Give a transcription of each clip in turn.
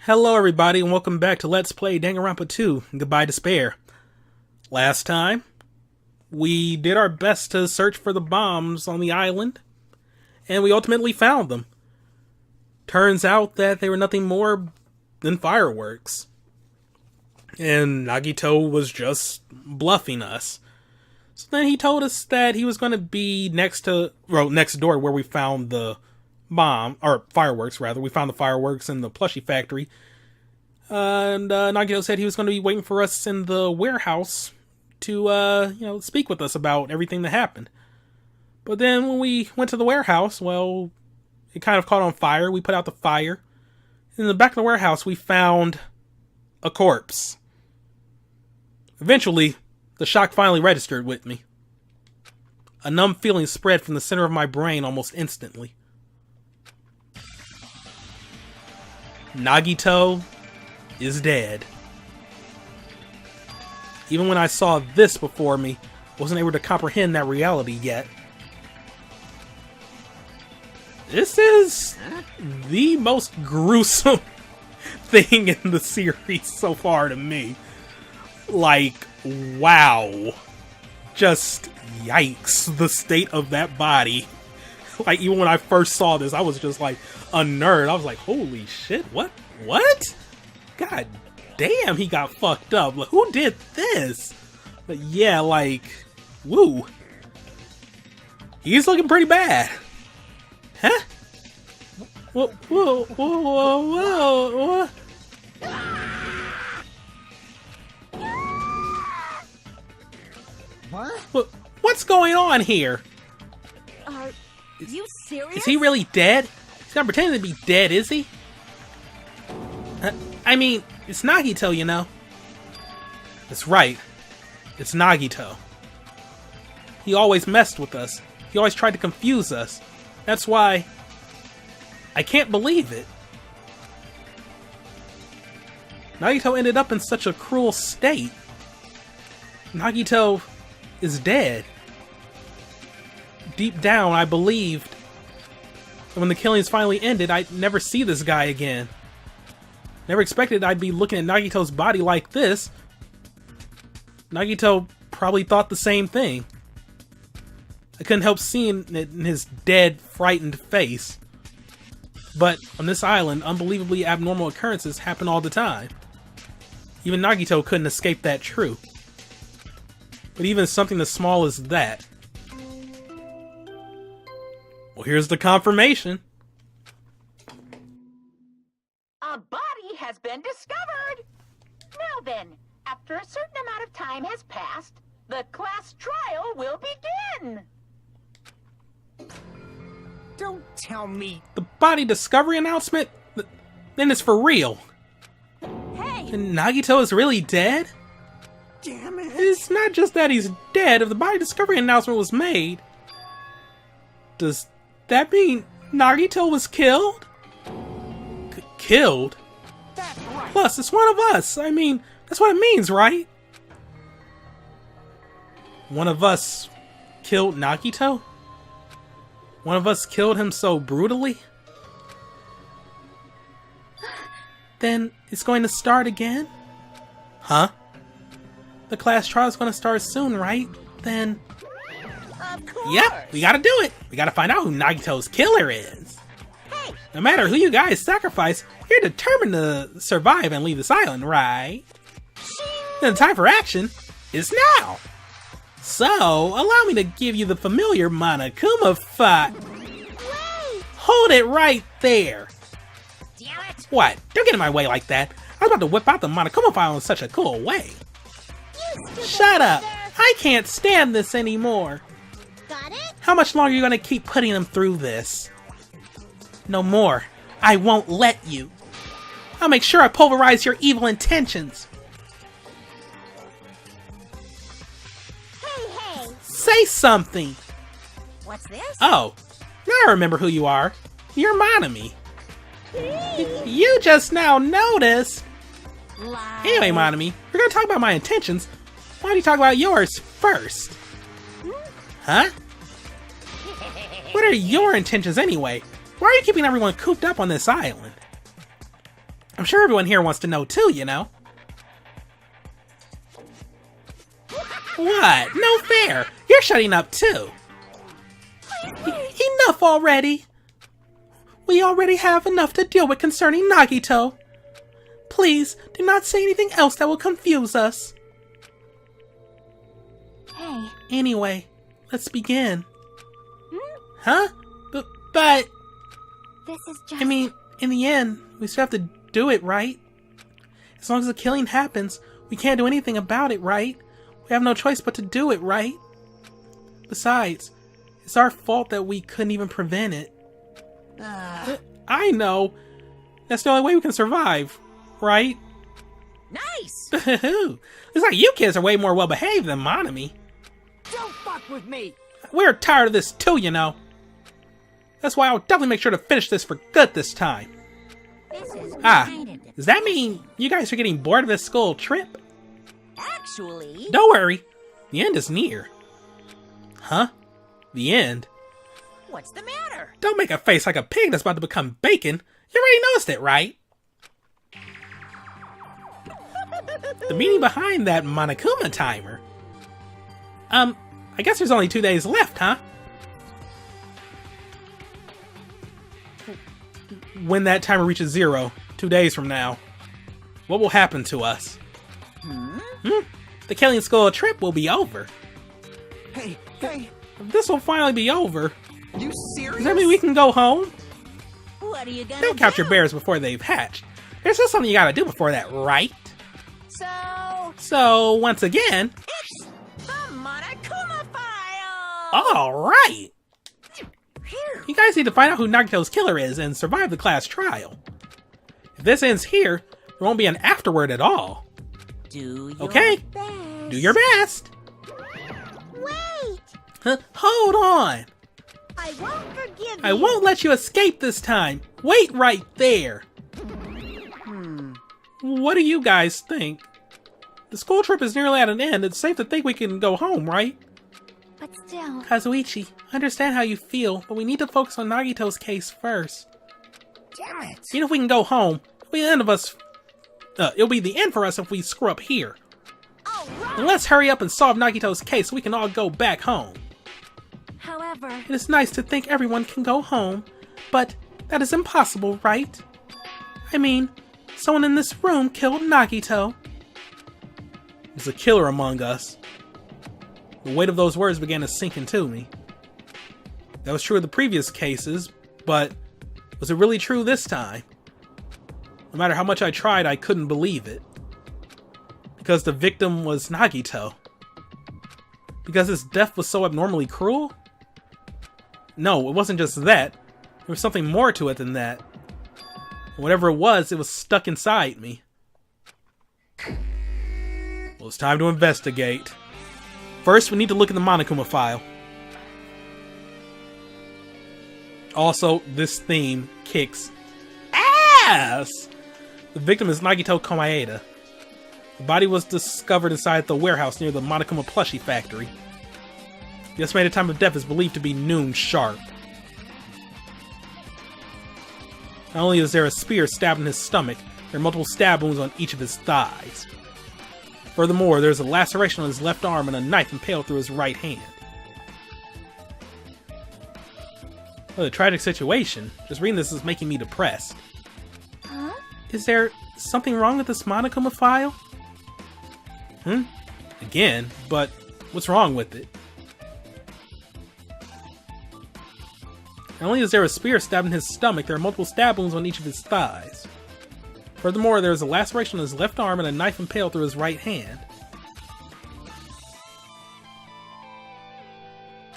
Hello everybody and welcome back to Let's Play Danganronpa 2, Goodbye Despair. Last time, we did our best to search for the bombs on the island, and we ultimately found them. Turns out that they were nothing more than fireworks. And Nagito was just bluffing us. So then he told us that he was going to be next door where we found the fireworks rather. We found the fireworks in the plushie factory. And Nagito said he was going to be waiting for us in the warehouse to, speak with us about everything that happened. But then when we went to the warehouse, well, it kind of caught on fire. We put out the fire. In the back of the warehouse, we found a corpse. Eventually, the shock finally registered with me. A numb feeling spread from the center of my brain almost instantly. Nagito is dead. Even when I saw this before me, I wasn't able to comprehend that reality yet. This is the most gruesome thing in the series so far to me. Like, wow. Just yikes, the state of that body. Like, even when I first saw this, I was just like a nerd. I was like, holy shit, what? God damn, he got fucked up. Like, who did this? But yeah, like, woo. He's looking pretty bad. Huh? Whoa. What? What's going on here? Are you serious? Is he really dead? He's not pretending to be dead, is he? I mean, it's Nagito, you know. That's right. It's Nagito. He always messed with us. He always tried to confuse us. That's why I can't believe it. Nagito ended up in such a cruel state. Nagito is dead. Deep down, I believed that when the killings finally ended, I'd never see this guy again. Never expected I'd be looking at Nagito's body like this. Nagito probably thought the same thing. I couldn't help seeing it in his dead, frightened face. But on this island, unbelievably abnormal occurrences happen all the time. Even Nagito couldn't escape that truth. But even something as small as that. Well, here's the confirmation. A body has been discovered! Now then, after a certain amount of time has passed, the class trial will begin! Don't tell me. The body discovery announcement? Then it's for real. Hey! And Nagito is really dead? Damn it. It's not just that he's dead. If the body discovery announcement was made, does that mean Nagito was killed? Killed? That's right. Plus, it's one of us. I mean, that's what it means, right? One of us killed Nagito? One of us killed him so brutally? Then it's going to start again? Huh? The class trial is going to start soon, right? Then... Of course! Yep, we gotta do it! We gotta find out who Nagito's killer is! Hey! No matter who you guys sacrifice, you're determined to survive and leave this island, right? Then the time for action is now! So, allow me to give you the familiar Monokuma fight. Hold it right there! Damn it! What? Don't get in my way like that. I was about to whip out the Monokuma file in such a cool way. Shut up! I can't stand this anymore! Got it? How much longer are you gonna keep putting them through this? No more. I won't let you. I'll make sure I pulverize your evil intentions. Hey! Say something! What's this? Oh, now I remember who you are. You're Monomi. You just now noticed. Lies. Anyway, Monomi, we're gonna talk about my intentions. Why don't you talk about yours first? Huh? What are your intentions anyway? Why are you keeping everyone cooped up on this island? I'm sure everyone here wants to know too, you know? What? No fair! You're shutting up too! Enough already! We already have enough to deal with concerning Nagito. Please, do not say anything else that will confuse us. Hey. Anyway, let's begin. Huh? But... This is just... I mean, in the end, we still have to do it, right? As long as the killing happens, we can't do anything about it, right? We have no choice but to do it, right? Besides, it's our fault that we couldn't even prevent it. I know. That's the only way we can survive, right? Nice! It's like you kids are way more well-behaved than Monomi. Don't fuck with me! We're tired of this too, you know. That's why I'll definitely make sure to finish this for good this time. This is Does that mean you guys are getting bored of this school trip? Actually... Don't worry. The end is near. Huh? The end? What's the matter? Don't make a face like a pig that's about to become bacon. You already noticed it, right? The meaning behind that Monokuma timer. I guess there's only 2 days left, huh? When that timer reaches 0, 2 days from now, what will happen to us? The killing school trip will be over. Hey, This will finally be over. you serious? Does that mean we can go home? What are you gonna Don't count your do? bears before they've hatched. There's still something you gotta do before that, right? So... So, once again... It's the Monokuma file! Alright! You guys need to find out who Nagito's killer is and survive the class trial. If this ends here, there won't be an afterword at all. Do your Okay? best. Do your best! Wait! Hold on! I won't forgive I won't let you escape this time! Wait right there! What do you guys think? The school trip is nearly at an end. It's safe to think we can go home, right? But still... Kazuichi, I understand how you feel, but we need to focus on Nagito's case first. Damn it! Even if we can go home, it'll be the end for us if we screw up here. And let's hurry up and solve Nagito's case so we can all go back home. However... It is nice to think everyone can go home, but that is impossible, right? I mean, someone in this room killed Nagito. There's a killer among us. The weight of those words began to sink into me. That was true of the previous cases, but was it really true this time? No matter how much I tried, I couldn't believe it. Because the victim was Nagito. Because his death was so abnormally cruel? No, it wasn't just that. There was something more to it than that. Whatever it was stuck inside me. Well, it's time to investigate. First, we need to look at the Monokuma file. Also, this theme kicks ass! The victim is Nagito Komaeda. The body was discovered inside the warehouse near the Monokuma plushie factory. The estimated time of death is believed to be noon sharp. Not only is there a spear stabbed in his stomach, there are multiple stab wounds on each of his thighs. Furthermore, there's a laceration on his left arm and a knife impaled through his right hand. What a tragic situation. Just reading this is making me depressed. Huh? Is there something wrong with this Monokuma file? Again, but what's wrong with it? Not only is there a spear stabbed in his stomach, there are multiple stab wounds on each of his thighs. Furthermore, there is a laceration on his left arm and a knife impaled through his right hand.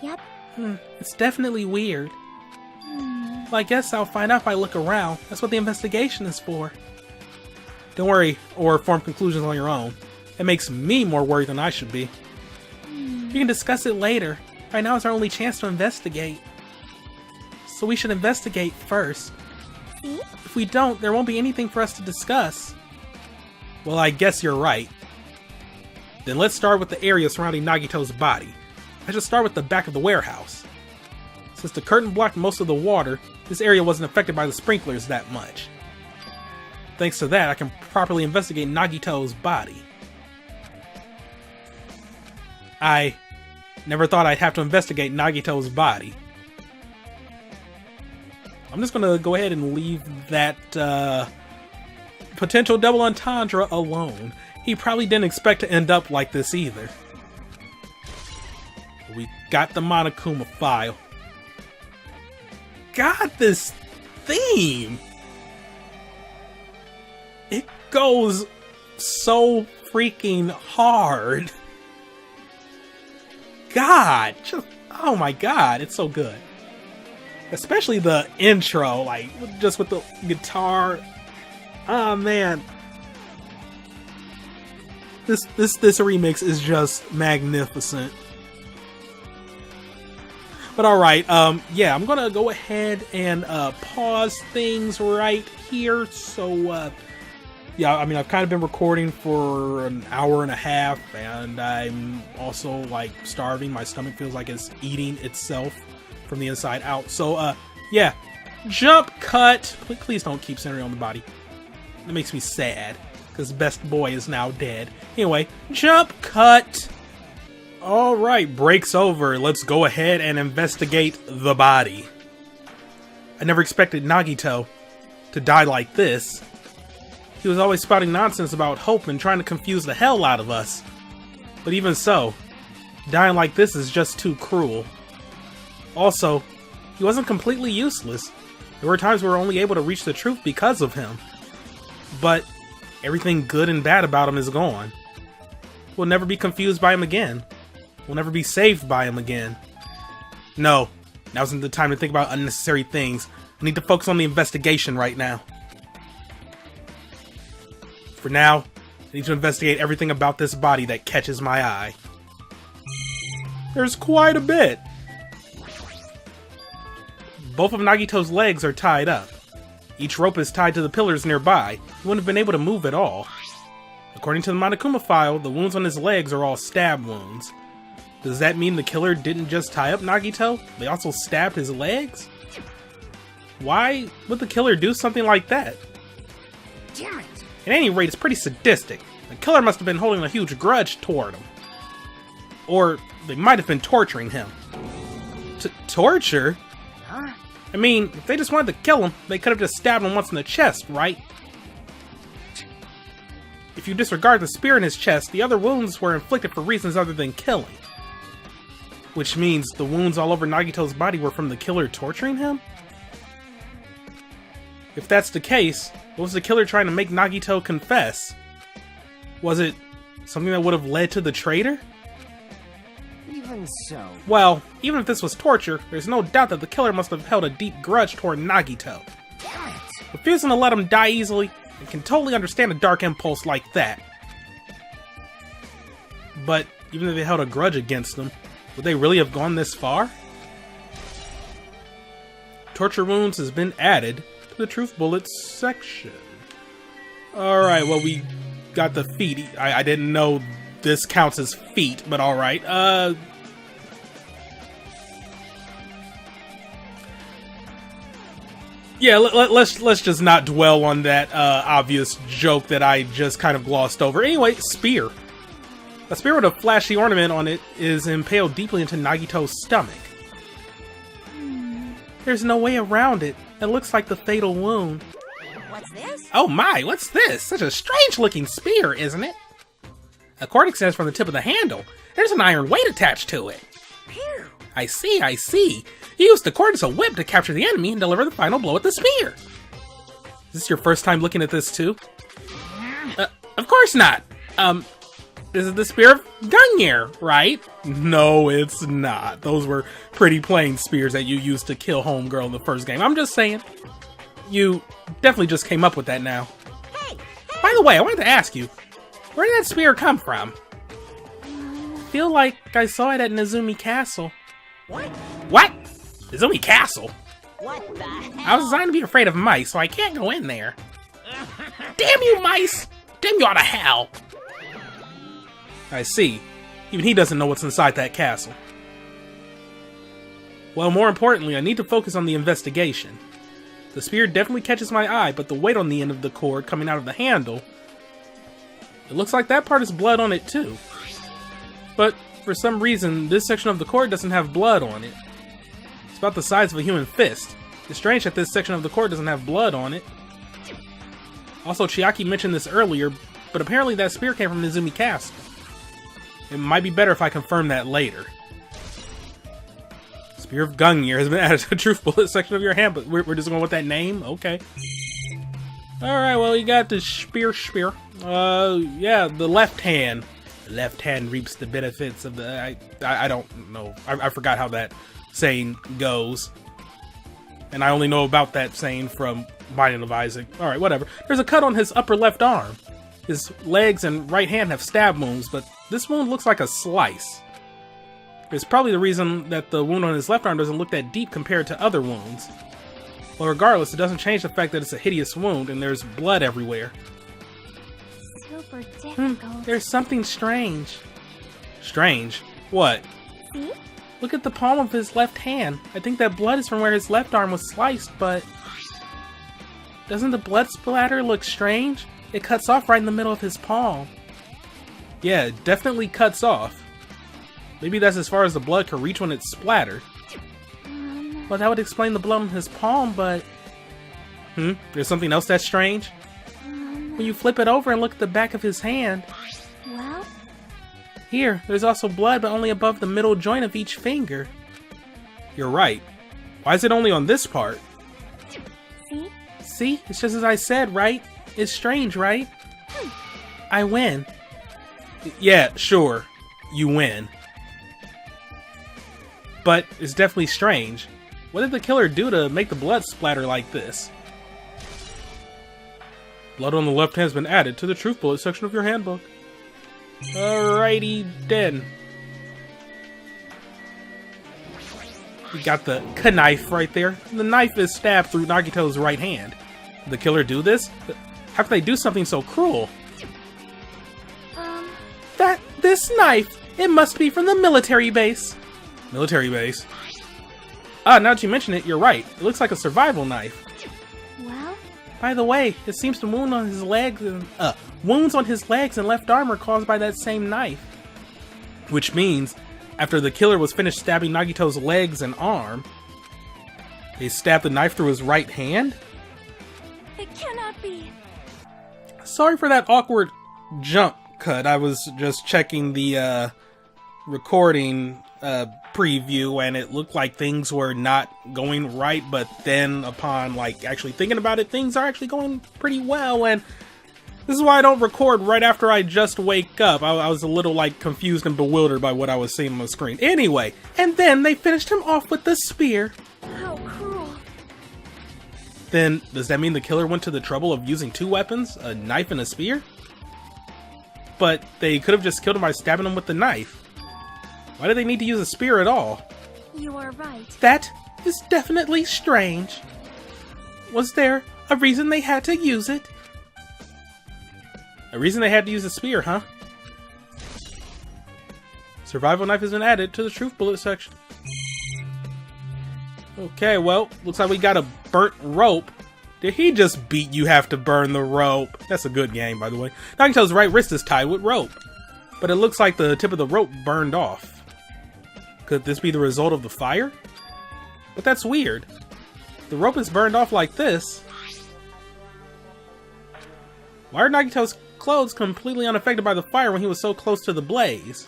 Yep. It's definitely weird. Well, I guess I'll find out if I look around. That's what the investigation is for. Don't worry, or form conclusions on your own. It makes me more worried than I should be. We can discuss it later. Right now is our only chance to investigate. So we should investigate first. See? If we don't, there won't be anything for us to discuss. Well, I guess you're right. Then let's start with the area surrounding Nagito's body. I should start with the back of the warehouse. Since the curtain blocked most of the water, this area wasn't affected by the sprinklers that much. Thanks to that, I can properly investigate Nagito's body. I never thought I'd have to investigate Nagito's body. I'm just gonna go ahead and leave that potential double entendre alone. He probably didn't expect to end up like this either. We got the Monokuma file. God, this theme! It goes so freaking hard. God, just, oh my god, it's so good. Especially the intro, like, just with the guitar. Oh man. This remix is just magnificent. But alright, yeah, I'm gonna go ahead and pause things right here. So, yeah, I mean, I've kind of been recording for an hour and a half, and I'm also, like, starving. My stomach feels like it's eating itself from the inside out. So, yeah, jump cut. Please don't keep centering on the body. That makes me sad, because best boy is now dead. Anyway, jump cut. Alright, break's over. Let's go ahead and investigate the body. I never expected Nagito to die like this. He was always spouting nonsense about hope and trying to confuse the hell out of us. But even so, dying like this is just too cruel. Also, he wasn't completely useless. There were times we were only able to reach the truth because of him. But everything good and bad about him is gone. We'll never be confused by him again. We'll never be saved by him again. No, now isn't the time to think about unnecessary things. I need to focus on the investigation right now. For now, I need to investigate everything about this body that catches my eye. There's quite a bit. Both of Nagito's legs are tied up. Each rope is tied to the pillars nearby. He wouldn't have been able to move at all. According to the Monokuma file, the wounds on his legs are all stab wounds. Does that mean the killer didn't just tie up Nagito? They also stabbed his legs? Why would the killer do something like that? Damn it! At any rate, it's pretty sadistic. The killer must have been holding a huge grudge toward him. Or they might have been torturing him. Torture? Huh? I mean, if they just wanted to kill him, they could have just stabbed him once in the chest, right? If you disregard the spear in his chest, the other wounds were inflicted for reasons other than killing. Which means the wounds all over Nagito's body were from the killer torturing him? If that's the case, what was the killer trying to make Nagito confess? Was it something that would have led to the traitor? Even so. Well, even if this was torture, there's no doubt that the killer must have held a deep grudge toward Nagito. Damn it! Refusing to let him die easily, I can totally understand a dark impulse like that. But even if they held a grudge against him, would they really have gone this far? Torture wounds has been added to the truth bullets section. Alright, well, we got the feet. I didn't know this counts as feet, but alright. Yeah, let's just not dwell on that obvious joke that I just kind of glossed over. Anyway, spear. A spear with a flashy ornament on it is impaled deeply into Nagito's stomach. There's no way around it. It looks like the fatal wound. What's this? Oh my, what's this? Such a strange-looking spear, isn't it? A cord extends from the tip of the handle. There's an iron weight attached to it. Phew! I see. You used the cord as a whip to capture the enemy and deliver the final blow with the spear. Is this your first time looking at this too? Of course not. This is the spear of Gungnir, right? No, it's not. Those were pretty plain spears that you used to kill Homegirl in the first game. I'm just saying. You definitely just came up with that now. Hey! By the way, I wanted to ask you, where did that spear come from? I feel like I saw it at Nezumi Castle. What? What? Nezumi Castle? What the hell? I was designed to be afraid of mice, so I can't go in there. Damn you, mice! Damn you all to hell! I see. Even he doesn't know what's inside that castle. Well, more importantly, I need to focus on the investigation. The spear definitely catches my eye, but the weight on the end of the cord coming out of the handle, it looks like that part is blood on it too. But for some reason, this section of the cord doesn't have blood on it. It's about the size of a human fist. It's strange that this section of the cord doesn't have blood on it. Also, Chiaki mentioned this earlier, but apparently that spear came from Nezumi Castle. It might be better if I confirm that later. Spear of Gungnir has been added to the Truth Bullet section of your hand, but we're just going with that name? Okay. Alright, well, you got the spear. Yeah, the left hand. The left hand reaps the benefits of the... I don't know. I forgot how that saying goes. And I only know about that saying from Binding of Isaac. Alright, whatever. There's a cut on his upper left arm. His legs and right hand have stab wounds, but this wound looks like a slice. It's probably the reason that the wound on his left arm doesn't look that deep compared to other wounds. Well, regardless, it doesn't change the fact that it's a hideous wound and there's blood everywhere. Super difficult. There's something strange. Strange? What? See? Look at the palm of his left hand. I think that blood is from where his left arm was sliced, but... doesn't the blood splatter look strange? It cuts off right in the middle of his palm. Yeah, it definitely cuts off. Maybe that's as far as the blood could reach when it's splattered. Well, that would explain the blood on his palm, but... There's something else that's strange? When you flip it over and look at the back of his hand... Well? Here, there's also blood, but only above the middle joint of each finger. You're right. Why is it only on this part? See? See? It's just as I said, right? It's strange, right? I win. Yeah, sure. You win. But it's definitely strange. What did the killer do to make the blood splatter like this? Blood on the left hand has been added to the Truth Bullet section of your handbook. Alrighty then. We got the knife right there. The knife is stabbed through Nagito's right hand. Did the killer do this? How could they do something so cruel? This knife! It must be from the military base. Military base? Ah, now that you mention it, you're right. It looks like a survival knife. Well? By the way, it seems the wounds on his legs and left arm are caused by that same knife. Which means, after the killer was finished stabbing Nagito's legs and arm, they stabbed the knife through his right hand? It cannot be. Sorry for that awkward jump cut. I was just checking the recording preview and it looked like things were not going right, but then upon like actually thinking about it, things are actually going pretty well, and this is why I don't record right after I just wake up. I was a little like confused and bewildered by what I was seeing on the screen. Anyway, and then they finished him off with the spear. How cruel. Then does that mean the killer went to the trouble of using two weapons, a knife and a spear? But they could have just killed him by stabbing him with the knife. Why did they need to use a spear at all? You are right. That is definitely strange. Was there a reason they had to use it? A reason they had to use a spear, huh? Survival knife has been added to the Truth Bullet section. Okay, well, looks like we got a burnt rope. Did he just beat you have to burn the rope? That's a good game, by the way. Nagito's right wrist is tied with rope, but it looks like the tip of the rope burned off. Could this be the result of the fire? But that's weird. The rope is burned off like this. Why are Nagito's clothes completely unaffected by the fire when he was so close to the blaze?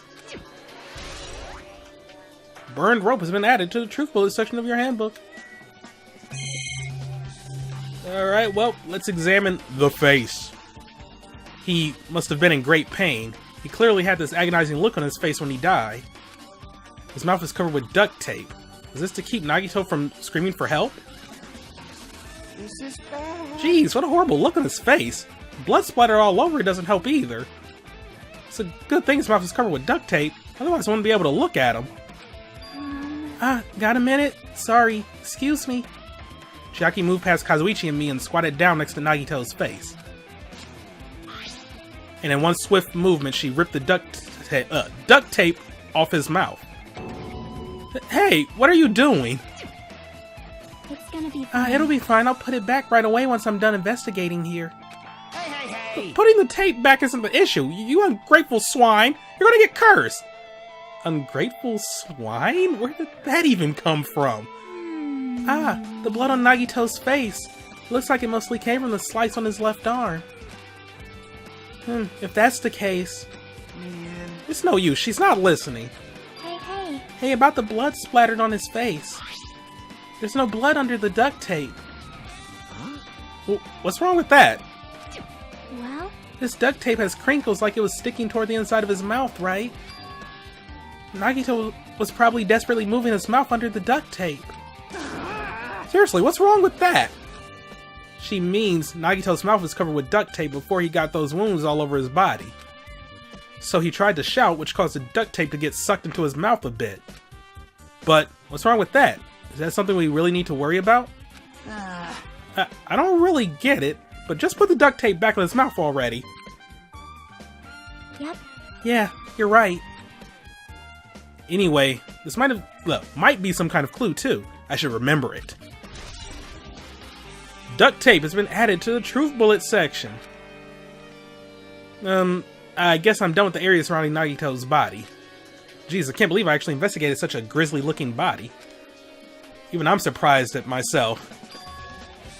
Burned rope has been added to the Truth Bullet section of your handbook. Alright, well, let's examine the face. He must have been in great pain. He clearly had this agonizing look on his face when he died. His mouth is covered with duct tape. Is this to keep Nagito from screaming for help? This is bad. Jeez, what a horrible look on his face. Blood splatter all over it doesn't help either. It's a good thing his mouth is covered with duct tape, otherwise I wouldn't be able to look at him. Got a minute? Sorry, excuse me. Chiaki moved past Kazuichi and me and squatted down next to Nagito's face. And in one swift movement, she ripped the duct tape off his mouth. Hey, what are you doing? It's gonna gonna be fine. It'll be fine. I'll put it back right away once I'm done investigating here. Hey! Putting the tape back isn't the issue. You ungrateful swine. You're gonna get cursed. Ungrateful swine? Where did that even come from? The blood on Nagito's face. Looks like it mostly came from the slice on his left arm. If that's the case... Man. It's no use. She's not listening. Hey. Hey, about the blood splattered on his face. There's no blood under the duct tape. Well, what's wrong with that? Well? This duct tape has crinkles like it was sticking toward the inside of his mouth, right? Nagito was probably desperately moving his mouth under the duct tape. Seriously, what's wrong with that? She means Nagito's mouth was covered with duct tape before he got those wounds all over his body. So he tried to shout, which caused the duct tape to get sucked into his mouth a bit. But what's wrong with that? Is that something we really need to worry about? I don't really get it, but just put the duct tape back in his mouth already. Yep. Yeah, you're right. Anyway, this might be some kind of clue too. I should remember it. Duct tape has been added to the truth bullet section. I guess I'm done with the area surrounding Nagito's body. Jeez, I can't believe I actually investigated such a grisly looking body. Even I'm surprised at myself.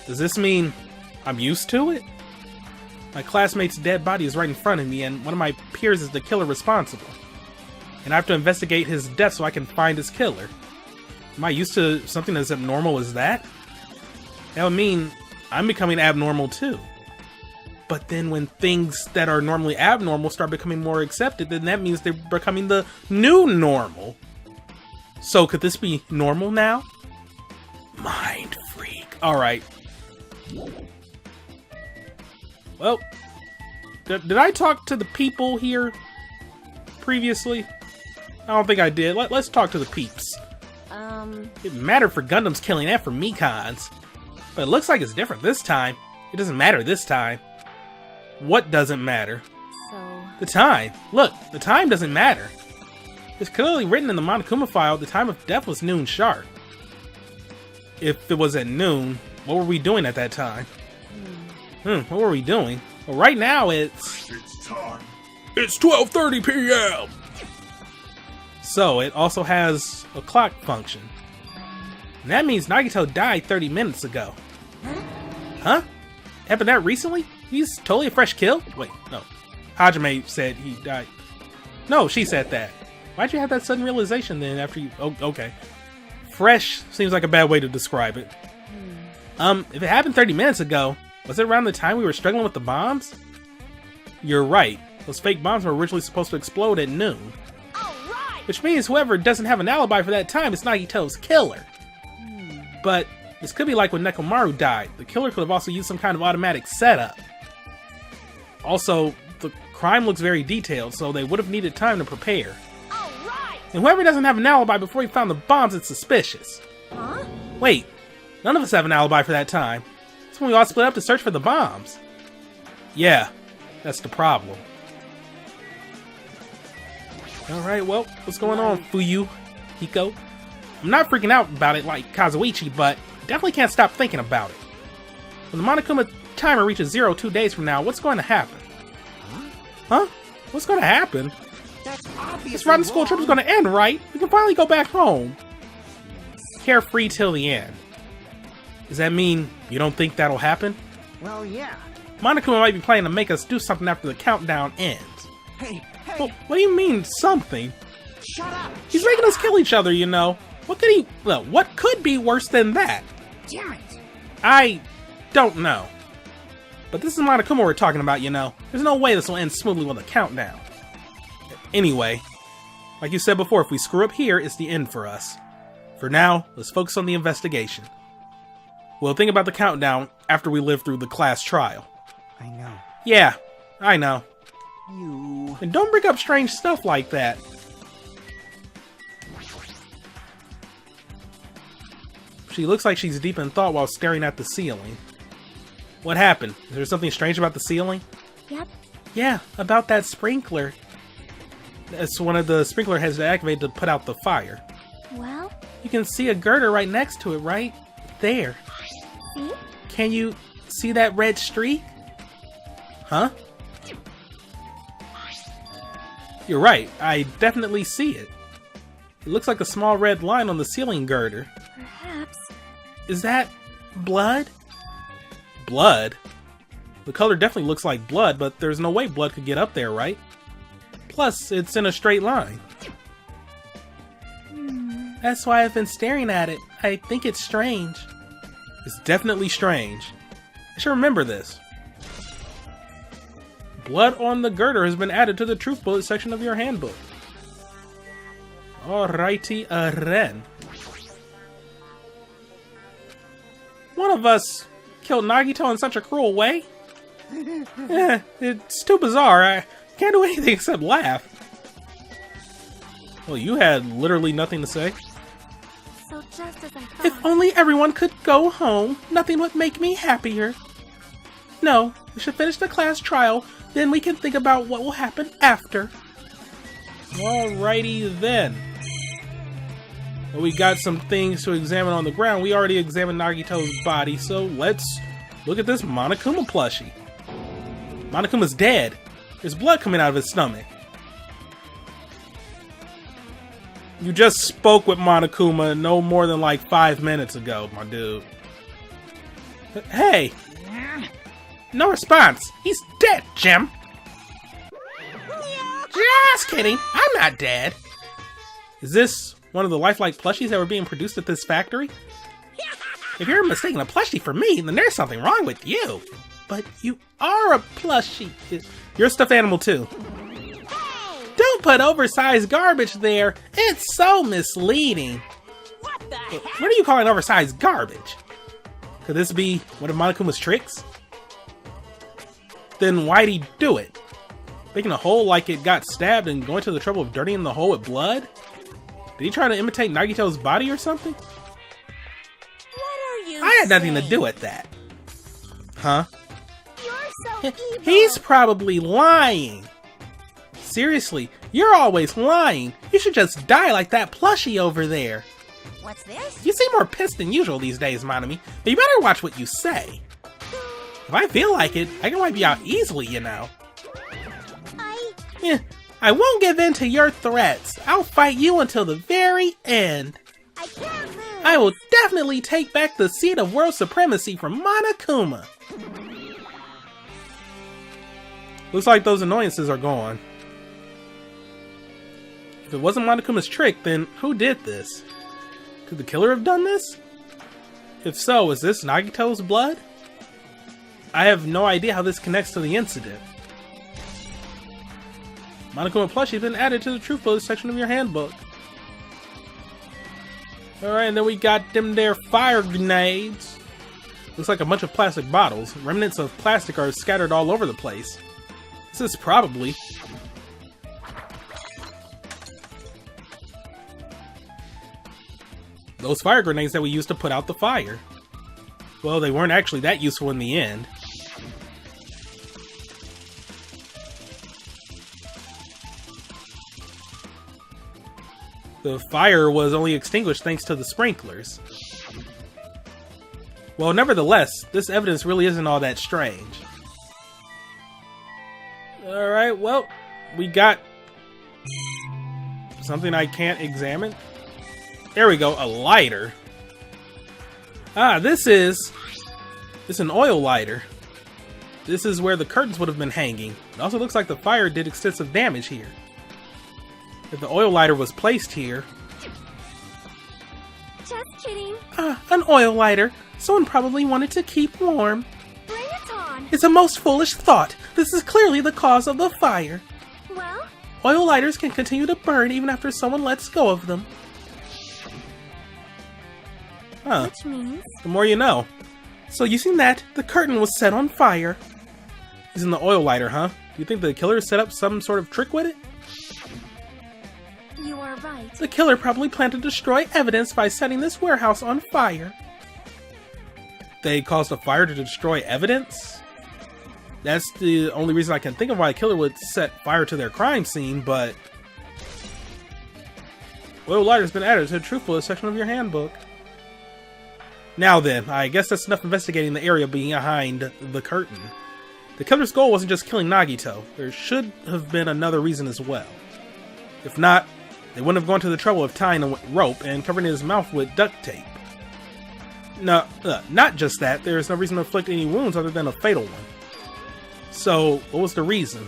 Does this mean I'm used to it? My classmate's dead body is right in front of me, and one of my peers is the killer responsible. And I have to investigate his death so I can find his killer. Am I used to something as abnormal as that? That would mean I'm becoming abnormal too. But then when things that are normally abnormal start becoming more accepted, then that means they're becoming the new normal. So could this be normal now? Mind freak. Alright. Well, did I talk to the people here previously? I don't think I did. Let's talk to the peeps. It mattered for Gundam's killing and for Mekons. But it looks like it's different this time. It doesn't matter this time. What doesn't matter? So... The time. Look, the time doesn't matter. It's clearly written in the Monokuma file the time of death was noon sharp. If it was at noon, what were we doing at that time? What were we doing? Well, right now it's time. It's 12:30 p.m. So it also has a clock function. And that means Nagito died 30 minutes ago. Huh? Happened that recently? He's totally a fresh kill? Wait, no. Hajime said he died. No, she said that. Why'd you have that sudden realization then after you... Oh, okay. Fresh seems like a bad way to describe it. If it happened 30 minutes ago, was it around the time we were struggling with the bombs? You're right. Those fake bombs were originally supposed to explode at noon. Which means whoever doesn't have an alibi for that time is Nagito's killer. But this could be like when Nekomaru died. The killer could have also used some kind of automatic setup. Also, the crime looks very detailed, so they would have needed time to prepare. And whoever doesn't have an alibi before he found the bombs is suspicious. Huh? Wait, none of us have an alibi for that time. That's when we all split up to search for the bombs. Yeah, that's the problem. Alright, well, what's going on, Fuyu? Hiko? I'm not freaking out about it like Kazuichi, but definitely can't stop thinking about it. When the Monokuma timer reaches 0 2 days from now, what's going to happen? Huh? What's going to happen? That's obviously This rotten school trip is going to end, right? We can finally go back home. Carefree till the end. Does that mean you don't think that'll happen? Well, yeah. Monokuma might be planning to make us do something after the countdown ends. Hey! Well, what do you mean, something? Shut up! He's making us kill each other, you know. What could be worse than that? Damn it! I don't know. But this is Monokuma we're talking about, you know. There's no way this will end smoothly with a countdown. Anyway, like you said before, if we screw up here, it's the end for us. For now, let's focus on the investigation. We'll think about the countdown after we live through the class trial. I know. Yeah, I know. You... And don't bring up strange stuff like that. She looks like she's deep in thought while staring at the ceiling. What happened? Is there something strange about the ceiling? Yep. Yeah, about that sprinkler. That's one of the sprinkler heads that activated to put out the fire. Well? You can see a girder right next to it, right? There. See? Can you see that red streak? Huh? You're right, I definitely see it. It looks like a small red line on the ceiling girder. Perhaps. Is that blood? Blood? The color definitely looks like blood, but there's no way blood could get up there, right? Plus, it's in a straight line. That's why I've been staring at it. I think it's strange. It's definitely strange. I should remember this. Blood on the girder has been added to the truth bullet section of your handbook. Alrighty, Ren. One of us killed Nagito in such a cruel way? It's too bizarre. I can't do anything except laugh. Well, you had literally nothing to say. So just as I thought. If only everyone could go home, nothing would make me happier. No, we should finish the class trial, then we can think about what will happen after. Alrighty then. Well, we got some things to examine on the ground. We already examined Nagito's body, so let's look at this Monokuma plushie. Monokuma's dead. There's blood coming out of his stomach. You just spoke with Monokuma no more than like 5 minutes ago, my dude. Hey! No response! He's dead, Jim! Just kidding! I'm not dead! Is this one of the lifelike plushies that were being produced at this factory? If you're mistaking a plushie for me, then there's something wrong with you! But you are a plushie! You're a stuffed animal too. Don't put oversized garbage there! It's so misleading! What the heck? What are you calling oversized garbage? Could this be one of Monokuma's tricks? Then why'd he do it? Making a hole like it got stabbed and going to the trouble of dirtying the hole with blood? Did he try to imitate Nagito's body or something? What are you I had nothing to saying? do with that. Huh? You're so evil. He's probably lying. Seriously, you're always lying. You should just die like that plushie over there. What's this? You seem more pissed than usual these days, Monomi, but you better watch what you say. If I feel like it, I can wipe you out easily, you know. I won't give in to your threats. I'll fight you until the very end. I can't lose. I will definitely take back the seat of world supremacy from Monokuma. Looks like those annoyances are gone. If it wasn't Monokuma's trick, then who did this? Could the killer have done this? If so, is this Nagito's blood? I have no idea how this connects to the incident. Monokuma plushie has been added to the truth bullet section of your handbook. Alright, and then we got them there fire grenades. Looks like a bunch of plastic bottles. Remnants of plastic are scattered all over the place. This is probably... those fire grenades that we used to put out the fire. Well, they weren't actually that useful in the end. The fire was only extinguished thanks to the sprinklers. Well, nevertheless, this evidence really isn't all that strange. Alright, well, we got something I can't examine. There we go, a lighter. Ah, this is an oil lighter. This is where the curtains would have been hanging. It also looks like the fire did extensive damage here. If the oil lighter was placed here... Just kidding. Ah, an oil lighter. Someone probably wanted to keep warm. Bring it on. It's a most foolish thought. This is clearly the cause of the fire. Well, Oil lighters can continue to burn even after someone lets go of them. Huh. which means The more you know. So using that, the curtain was set on fire. Using the oil lighter, huh? Do you think the killer set up some sort of trick with it? you are right. The killer probably planned to destroy evidence by setting this warehouse on fire. They caused a fire to destroy evidence? That's the only reason I can think of why a killer would set fire to their crime scene, but... oil lighter's been added to the truth bullet section of your handbook. Now then, I guess that's enough investigating the area behind the curtain. The killer's goal wasn't just killing Nagito. There should have been another reason as well. If not, they wouldn't have gone to the trouble of tying a rope and covering his mouth with duct tape. No, not just that, there's no reason to inflict any wounds other than a fatal one. So, what was the reason?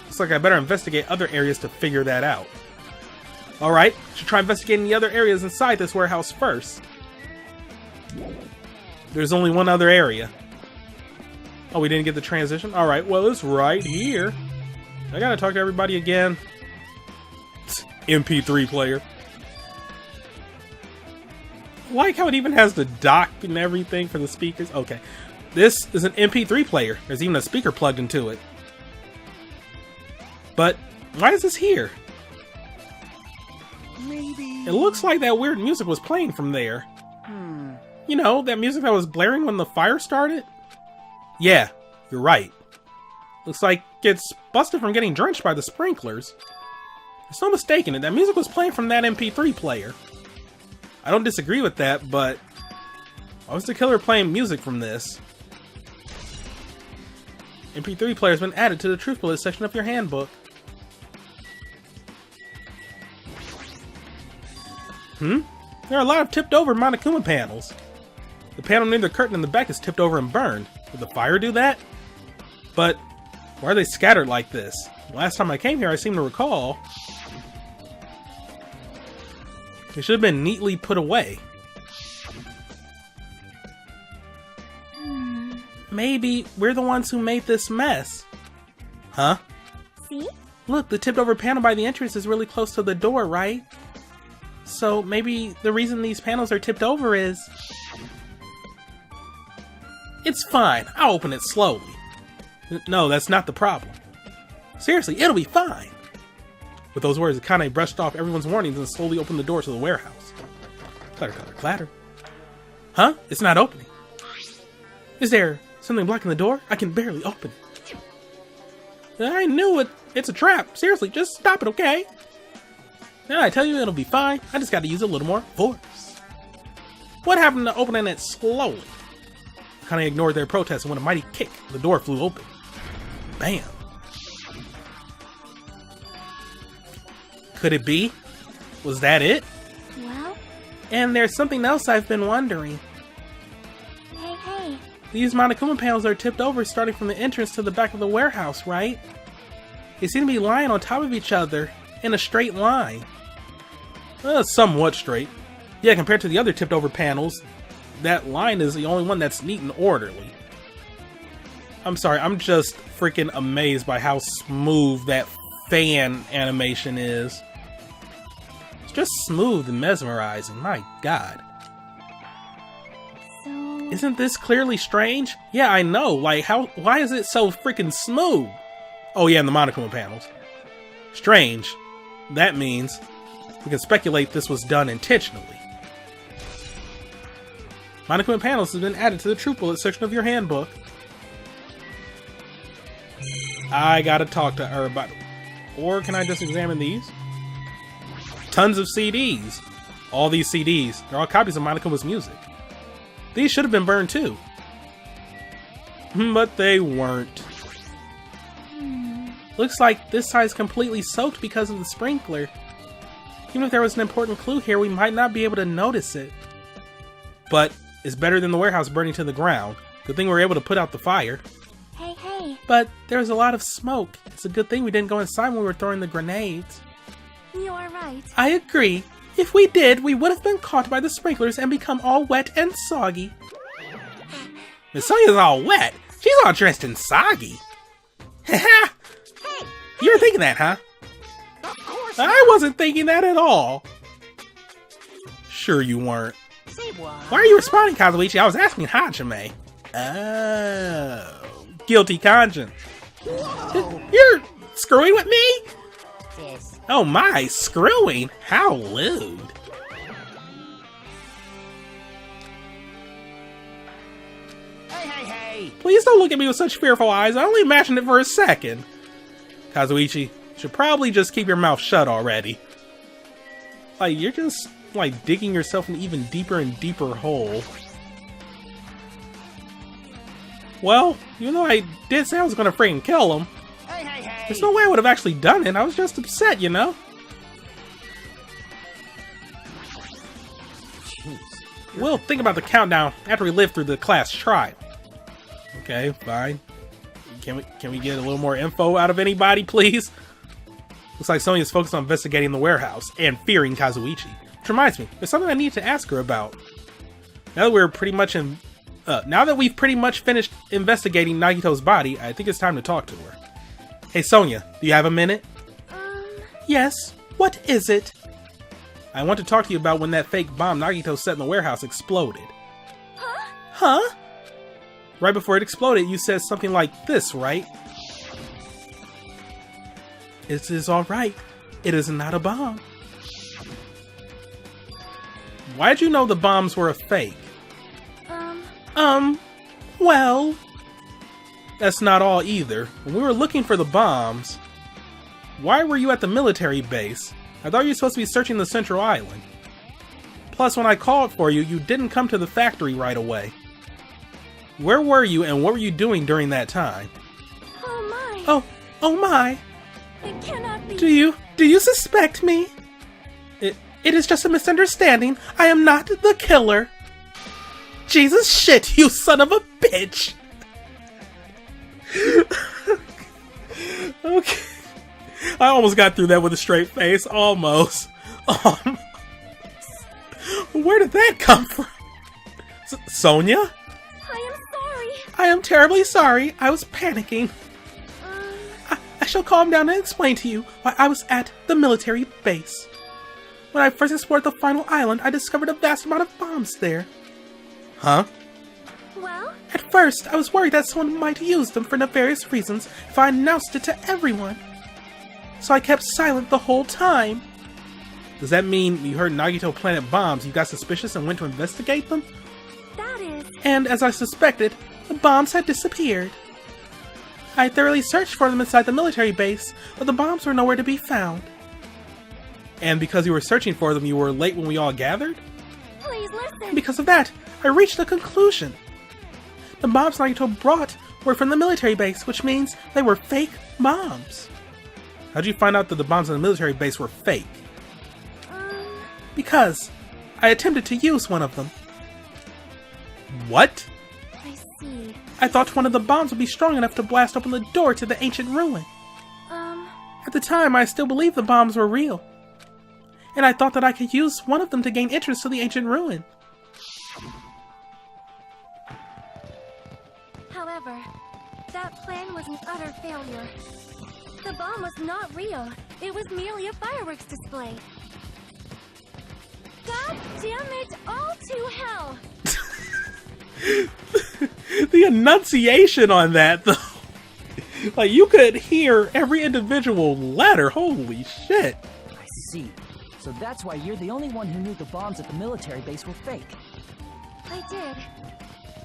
Looks like I better investigate other areas to figure that out. Alright, should try investigating the other areas inside this warehouse first. There's only one other area. Oh, we didn't get the transition? Alright, well, it's right here. I gotta talk to everybody again. MP3 player. I like how it even has the dock and everything for the speakers. Okay. This is an MP3 player. There's even a speaker plugged into it. But why is this here? Maybe. It looks like that weird music was playing from there. You know, that music that was blaring when the fire started? Yeah, you're right. Looks like it's busted from getting drenched by the sprinklers. There's no mistaking it. That music was playing from that MP3 player. I don't disagree with that, but why was the killer playing music from this? MP3 player has been added to the Truth Bullet section of your handbook. There are a lot of tipped over Monokuma panels. The panel near the curtain in the back is tipped over and burned. Did the fire do that? But why are they scattered like this? Last time I came here, I seem to recall they should have been neatly put away. Maybe we're the ones who made this mess. Huh? See? Look, the tipped over panel by the entrance is really close to the door, right? So maybe the reason these panels are tipped over is... It's fine. I'll open it slowly. No, that's not the problem. Seriously, it'll be fine. With those words, Akane brushed off everyone's warnings and slowly opened the door to the warehouse. Clatter, clatter, clatter. Huh? It's not opening. Is there something blocking the door? I can barely open it. I knew it. It's a trap. Seriously, just stop it, okay? Now I tell you it'll be fine. I just gotta use a little more force. What happened to opening it slowly? Akane ignored their protest and with a mighty kick, the door flew open. Bam. Could it be? Was that it? Well? And there's something else I've been wondering. Hey. These Monokuma panels are tipped over starting from the entrance to the back of the warehouse, right? They seem to be lying on top of each other in a straight line. Somewhat straight. Yeah, compared to the other tipped over panels, that line is the only one that's neat and orderly. I'm sorry, I'm just freaking amazed by how smooth that fan animation is. It's just smooth and mesmerizing, my god. So... Isn't this clearly strange? Yeah, I know, like, why is it so freaking smooth? Oh yeah, and the Monokuma panels. Strange. That means we can speculate this was done intentionally. Monokuma panels has been added to the Truth Bullet section of your handbook. I gotta talk to her about it. Or can I just examine these? Tons of CDs. All these CDs. They're all copies of Monokuma's music. These should have been burned too. But they weren't. Looks like this side is completely soaked because of the sprinkler. Even if there was an important clue here, we might not be able to notice it. But it's better than the warehouse burning to the ground. Good thing we were able to put out the fire. Hey. But there's a lot of smoke. It's a good thing we didn't go inside when we were throwing the grenades. You are right. I agree. If we did, we would have been caught by the sprinklers and become all wet and soggy. Miss Sonya's all wet. She's all dressed in soggy. Haha! You were thinking that, huh? Of course. I wasn't thinking that at all. Sure you weren't. Say what? Why are you responding, Kazuichi? I was asking Hajime. Oh. Guilty conscience. Whoa. You're screwing with me? Yes. Oh my, screwing? How lewd. Hey. Please don't look at me with such fearful eyes. I only imagined it for a second. Kazuichi, you should probably just keep your mouth shut already. Like, you're just like digging yourself an even deeper and deeper hole. Well, even though I did say I was gonna freaking kill him, Hey. there's no way I would have actually done it. I was just upset, you know? Jeez. We'll think about the countdown after we live through the class trial. Okay, fine. Can we get a little more info out of anybody, please? Looks like Sonya's focused on investigating the warehouse and fearing Kazuichi. Which reminds me, there's something I need to ask her about. Now that we've pretty much finished investigating Nagito's body, I think it's time to talk to her. Hey Sonya, do you have a minute? Yes, what is it? I want to talk to you about when that fake bomb Nagito set in the warehouse exploded. Huh? Right before it exploded, you said something like this, right? It is alright. It is not a bomb. Why'd you know the bombs were a fake? Well... That's not all either. When we were looking for the bombs, why were you at the military base? I thought you were supposed to be searching the central island. Plus, when I called for you, you didn't come to the factory right away. Where were you and what were you doing during that time? Oh my! Oh my! It cannot be. Do you suspect me? It is just a misunderstanding. I am not the killer. Jesus shit, you son of a bitch! Okay. I almost got through that with a straight face. Almost. Where did that come from? Sonya? I am sorry. I am terribly sorry. I was panicking. I shall calm down and explain to you why I was at the military base. When I first explored the final island, I discovered a vast amount of bombs there. Huh? Well? At first, I was worried that someone might use them for nefarious reasons if I announced it to everyone. So I kept silent the whole time. Does that mean you heard Nagito planet bombs, you got suspicious and went to investigate them? That is... And as I suspected, the bombs had disappeared. I thoroughly searched for them inside the military base, but the bombs were nowhere to be found. And because you were searching for them, you were late when we all gathered? Please listen. Because of that, I reached a conclusion. The bombs Nagito brought were from the military base, which means they were fake bombs. How'd you find out that the bombs in the military base were fake? Because I attempted to use one of them. What? I see. I thought one of the bombs would be strong enough to blast open the door to the ancient ruin. At the time, I still believed the bombs were real. And I thought that I could use one of them to gain entrance to the ancient ruin. However, that plan was an utter failure. The bomb was not real. It was merely a fireworks display. God damn it all to hell! The enunciation on that, though. Like, you could hear every individual letter. Holy shit. I see. So that's why you're the only one who knew the bombs at the military base were fake. I did.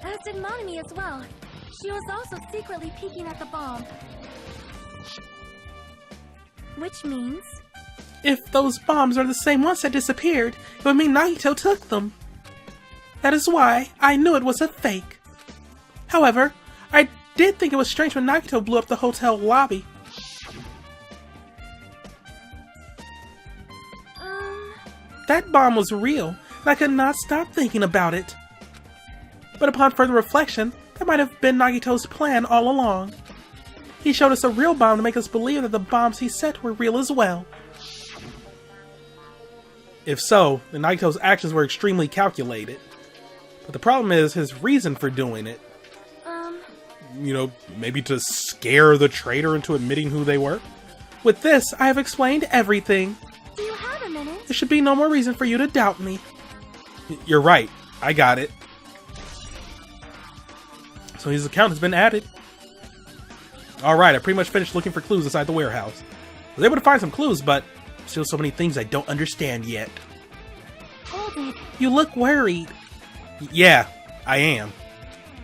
As did Monomi as well. She was also secretly peeking at the bomb. Which means... If those bombs are the same ones that disappeared, it would mean Nagito took them. That is why I knew it was a fake. However, I did think it was strange when Nagito blew up the hotel lobby. That bomb was real, and I could not stop thinking about it. But upon further reflection, that might have been Nagito's plan all along. He showed us a real bomb to make us believe that the bombs he set were real as well. If so, then Nagito's actions were extremely calculated. But the problem is his reason for doing it. You know, maybe to scare the traitor into admitting who they were? With this, I have explained everything. Do you have a minute? There should be no more reason for you to doubt me. You're right. I got it. So his account has been added. Alright, I pretty much finished looking for clues inside the warehouse. I was able to find some clues, but still so many things I don't understand yet. Hold it. You look worried. Yeah, I am.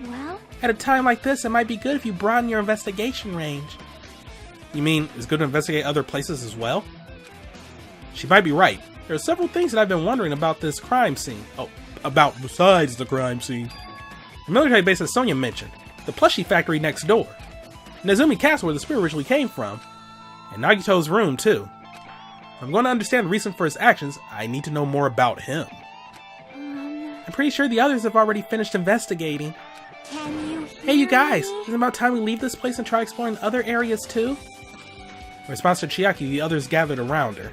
Well? At a time like this, it might be good if you broaden your investigation range. You mean it's good to investigate other places as well? She might be right. There are several things that I've been wondering about this crime scene. Oh, about besides the crime scene. The military base that Sonia mentioned, the plushie factory next door, Nezumi Castle where the spirit originally came from, and Nagito's room too. If I'm going to understand the reason for his actions, I need to know more about him. I'm pretty sure the others have already finished investigating. Can you Hey you guys, hear me? isn't it about time we leave this place and try exploring other areas too? In response to Chiaki, the others gathered around her.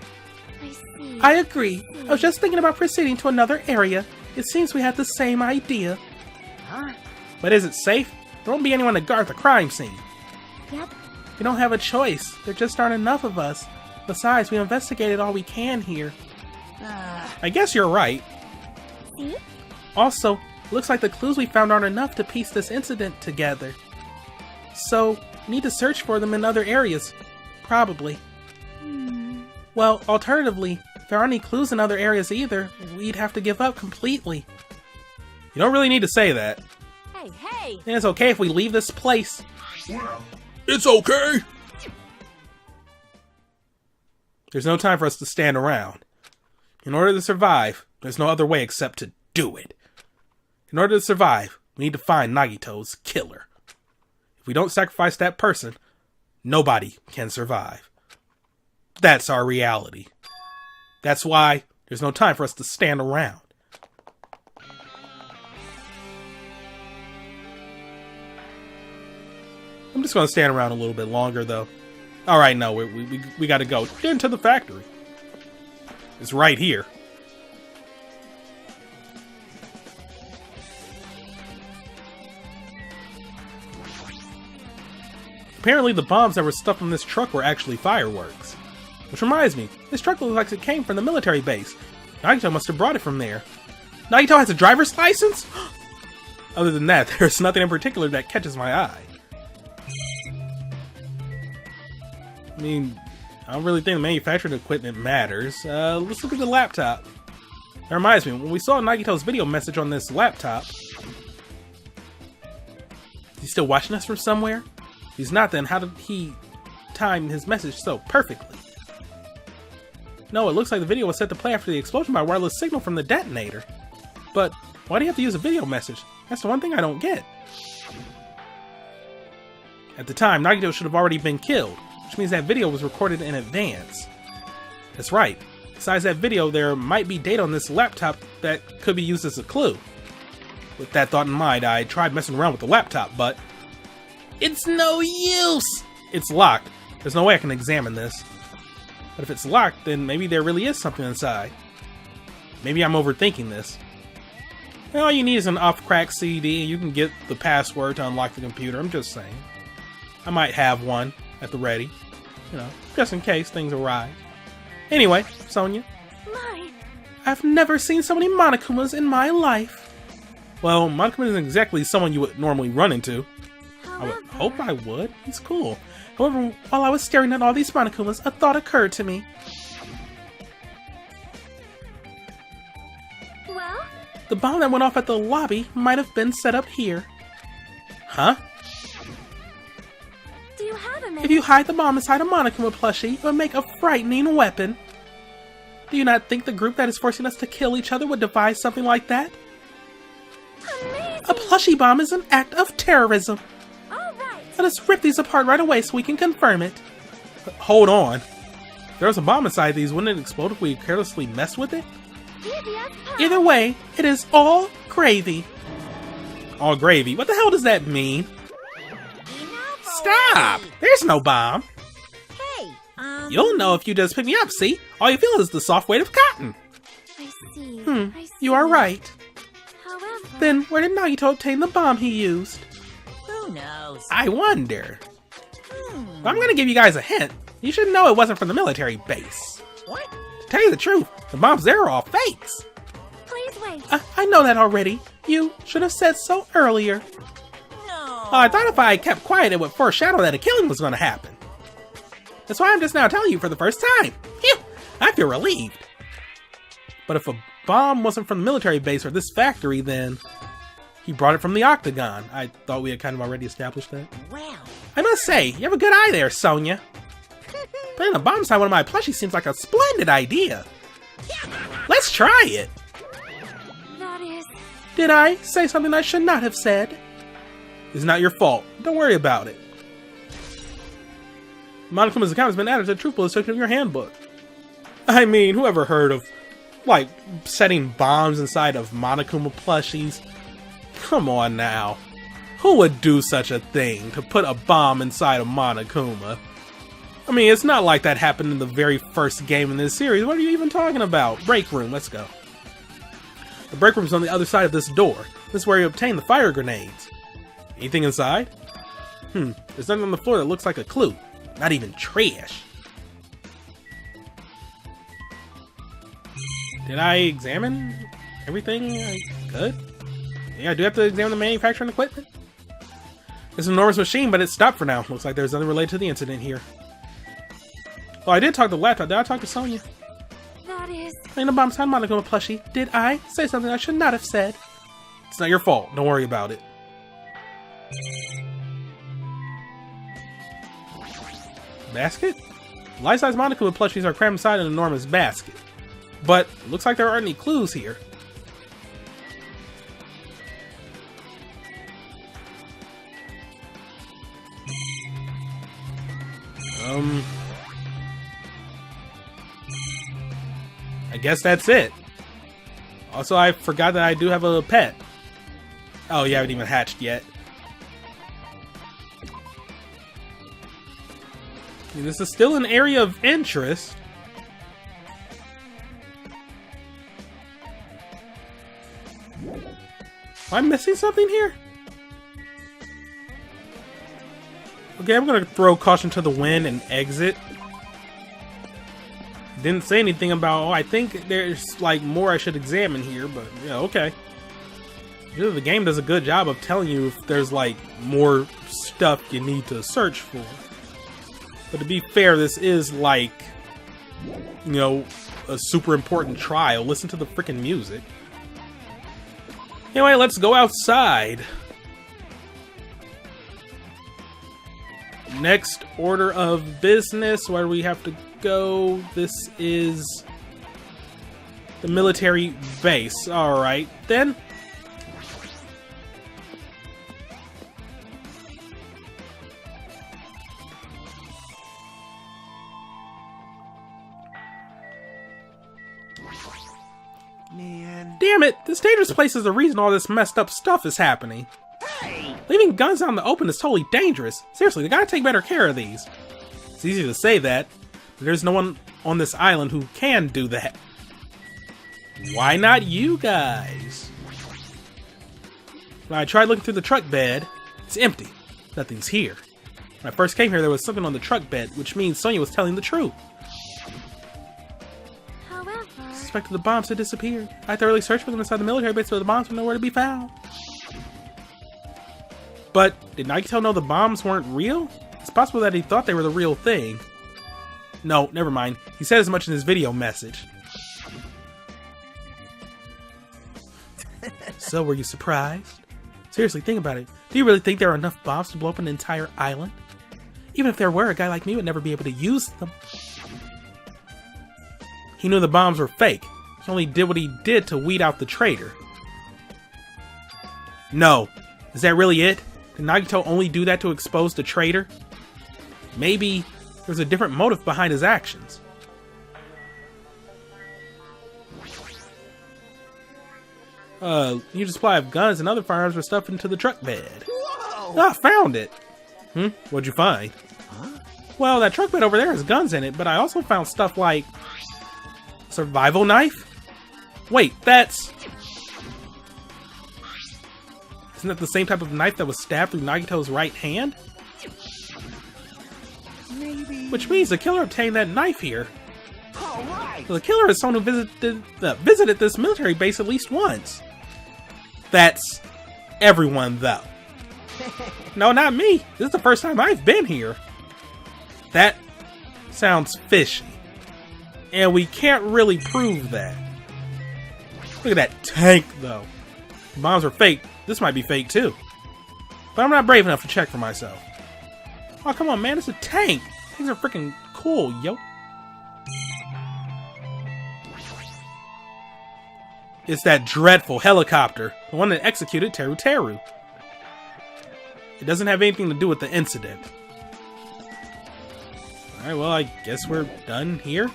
I see. I agree. I was just thinking about proceeding to another area. It seems we had the same idea. Huh? But is it safe? There won't be anyone to guard the crime scene. Yep. We don't have a choice. There just aren't enough of us. Besides, we investigated all we can here. I guess you're right. See? Also, looks like the clues we found aren't enough to piece this incident together. So, we need to search for them in other areas. Probably. Well, alternatively, if there aren't any clues in other areas either, we'd have to give up completely. You don't really need to say that. Hey, hey! Then it's okay if we leave this place. It's okay! There's no time for us to stand around. In order to survive, there's no other way except to do it. In order to survive, we need to find Nagito's killer. If we don't sacrifice that person, nobody can survive. That's our reality. That's why there's no time for us to stand around. I'm just gonna stand around a little bit longer, though. Alright, no, we gotta go. Get into the factory. It's right here. Apparently the bombs that were stuffed in this truck were actually fireworks. Which reminds me, this truck looks like it came from the military base. Nagito must have brought it from there. Nagito has a driver's license? Other than that, there's nothing in particular that catches my eye. I mean, I don't really think the manufacturing equipment matters. Let's look at the laptop. That reminds me, when we saw Nagito's video message on this laptop... Is he still watching us from somewhere? If he's not, then how did he time his message so perfectly? No, it looks like the video was set to play after the explosion by a wireless signal from the detonator. But why do you have to use a video message? That's the one thing I don't get. At the time, Nagito should have already been killed, which means that video was recorded in advance. That's right. Besides that video, there might be data on this laptop that could be used as a clue. With that thought in mind, I tried messing around with the laptop, but... it's no use! It's locked. There's no way I can examine this. But if it's locked, then maybe there really is something inside. Maybe I'm overthinking this. All you need is an off-crack CD, and you can get the password to unlock the computer. I'm just saying. I might have one at the ready. You know, just in case things arise. Anyway, Sonia. My! I've never seen so many Monokumas in my life. Well, Monokuma isn't exactly someone you would normally run into. I would hope I would. He's cool. However, while I was staring at all these Monokumas, a thought occurred to me. Well? The bomb that went off at the lobby might have been set up here. Huh? Do you have a minute? If you hide the bomb inside a Monokuma plushie, it would make a frightening weapon. Do you not think the group that is forcing us to kill each other would devise something like that? Amazing! A plushie bomb is an act of terrorism. All right! Let us rip these apart right away so we can confirm it. Hold on. If there was a bomb inside these, wouldn't it explode if we carelessly messed with it? Either way, it is all gravy. All gravy? What the hell does that mean? Stop! There's no bomb. Hey, You'll know if you just pick me up, see? All you feel is the soft weight of cotton. I see. I see. You are right. However... Then where did Nagito obtain the bomb he used? who knows? I wonder. Well, I'm gonna give you guys a hint. You should know it wasn't from the military base. What? To tell you the truth, the bombs there are all fakes. Please wait. I know that already. You should have said so earlier. No. I thought if I kept quiet, it would foreshadow that a killing was going to happen. That's why I'm just now telling you for the first time. Phew, I feel relieved. But if a bomb wasn't from the military base or this factory, then he brought it from the Octagon. I thought we had kind of already established that. Well, I must say, you have a good eye there, Sonia. Putting a bomb inside one of my plushies seems like a splendid idea. Let's try it! That is... Did I say something I should not have said? It's not your fault. Don't worry about it. Monokuma's account has been added to the truthful section of your handbook. I mean, whoever heard of, like, setting bombs inside of Monokuma plushies? Come on now. Who would do such a thing, to put a bomb inside of Monokuma? I mean, it's not like that happened in the very first game in this series. What are you even talking about? Break room, let's go. The break room's on the other side of this door. This is where you obtain the fire grenades. Anything inside? There's nothing on the floor that looks like a clue. Not even trash. Did I examine everything? Good? Yeah, I do have to examine the manufacturing equipment. It's an enormous machine, but it's stopped for now. Looks like there's nothing related to the incident here. Oh, I did talk to the laptop. Did I talk to Sonya? That is... Playing the bomb sound Monokuma plushie. Did I say something I should not have said? It's not your fault. Don't worry about it. Basket? Life-size Monokuma plushies are crammed inside an enormous basket. But looks like there aren't any clues here. I guess that's it. Also, I forgot that I do have a pet. Oh, you haven't even hatched yet. This is still an area of interest. Am I missing something here? Okay, I'm gonna throw caution to the wind and exit. Didn't say anything about, oh, I think there's like more I should examine here, but yeah, okay. The game does a good job of telling you if there's like more stuff you need to search for. But to be fair, this is like, you know, a super important trial. Listen to the freaking music. Anyway, let's go outside. Next order of business, where we have to go. This is the military base. Alright, then. Man. Damn it! This dangerous place is the reason all this messed up stuff is happening. Leaving guns out in the open is totally dangerous. Seriously, they gotta take better care of these. It's easy to say that, but there's no one on this island who can do that. Why not you guys? When I tried looking through the truck bed, it's empty. Nothing's here. When I first came here, there was something on the truck bed, which means Sonya was telling the truth. However... I suspected the bombs had disappeared. I thoroughly searched for them inside the military base, but the bombs were nowhere to be found. But did Nagito know the bombs weren't real? It's possible that he thought they were the real thing. No, never mind. He said as much in his video message. So, were you surprised? Seriously, think about it. Do you really think there are enough bombs to blow up an entire island? Even if there were, a guy like me would never be able to use them. He knew the bombs were fake. He only did what he did to weed out the traitor. No. Is that really it? Did Nagito only do that to expose the traitor? Maybe there's a different motive behind his actions. Huge supply of guns and other firearms were stuffed into the truck bed. Whoa! Ah, found it! What'd you find? Huh? Well, that truck bed over there has guns in it, but I also found stuff like... survival knife? Wait, that's... Isn't that the same type of knife that was stabbed through Nagito's right hand? Maybe. Which means the killer obtained that knife here. All right. The killer is someone who visited this military base at least once. That's everyone, though. No, not me. This is the first time I've been here. That sounds fishy. And we can't really prove that. Look at that tank, though. The bombs are fake. This might be fake, too. But I'm not brave enough to check for myself. Oh, come on, man. It's a tank. Things are freaking cool, yo. It's that dreadful helicopter, the one that executed Teru Teru. It doesn't have anything to do with the incident. Alright, well, I guess we're done here.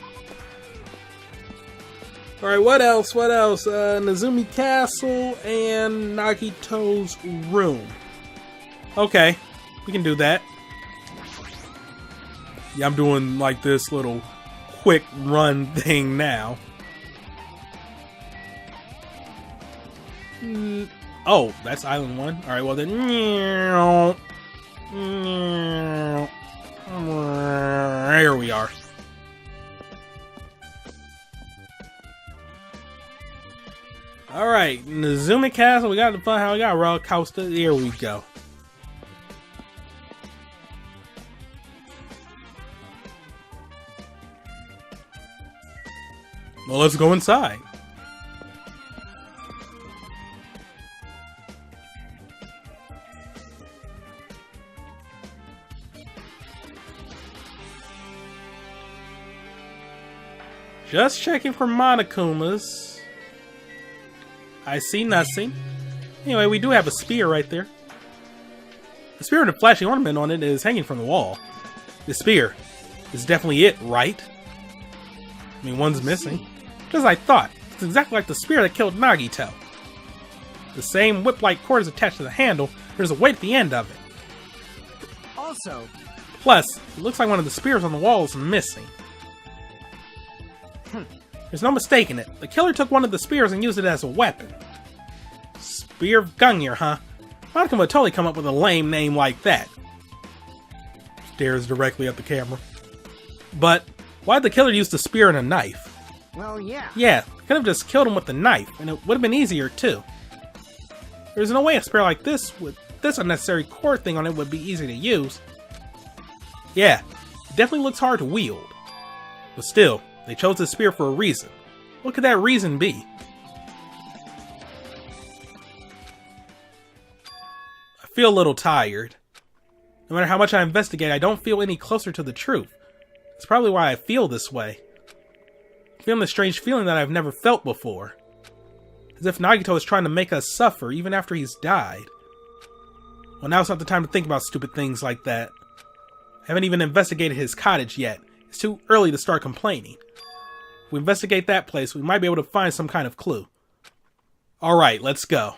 Alright, what else? What else? Nezumi Castle and Nagito's room. Okay, we can do that. Yeah, I'm doing like this little quick run thing now. Oh, that's Island 1. Alright, well then. There we are. Alright, Nezumi Castle. We got the fun. How we got Roller Coaster. Here we go. Well, let's go inside. Just checking for Monokumas. I see nothing. Anyway, we do have a spear right there. The spear with a flashing ornament on it is hanging from the wall. The spear is definitely it, right? I mean, one's missing. Just as I thought. It's exactly like the spear that killed Nagito. The same whip-like cord is attached to the handle. There's a weight at the end of it. Also, Plus, it looks like one of the spears on the wall is missing. There's no mistaking it. The killer took one of the spears and used it as a weapon. Spear of Gungnir, huh? Monica would totally come up with a lame name like that. Stares directly at the camera. But why'd the killer use the spear and a knife? Well, yeah. Yeah, could have just killed him with the knife, and it would have been easier too. There's no way a spear like this with this unnecessary cord thing on it would be easy to use. Yeah, it definitely looks hard to wield. But still, they chose this spear for a reason. What could that reason be? I feel a little tired. No matter how much I investigate, I don't feel any closer to the truth. That's probably why I feel this way. I'm feeling this strange feeling that I've never felt before. As if Nagito is trying to make us suffer even after he's died. Well, now's not the time to think about stupid things like that. I haven't even investigated his cottage yet. It's too early to start complaining. If we investigate that place, we might be able to find some kind of clue. Alright, let's go.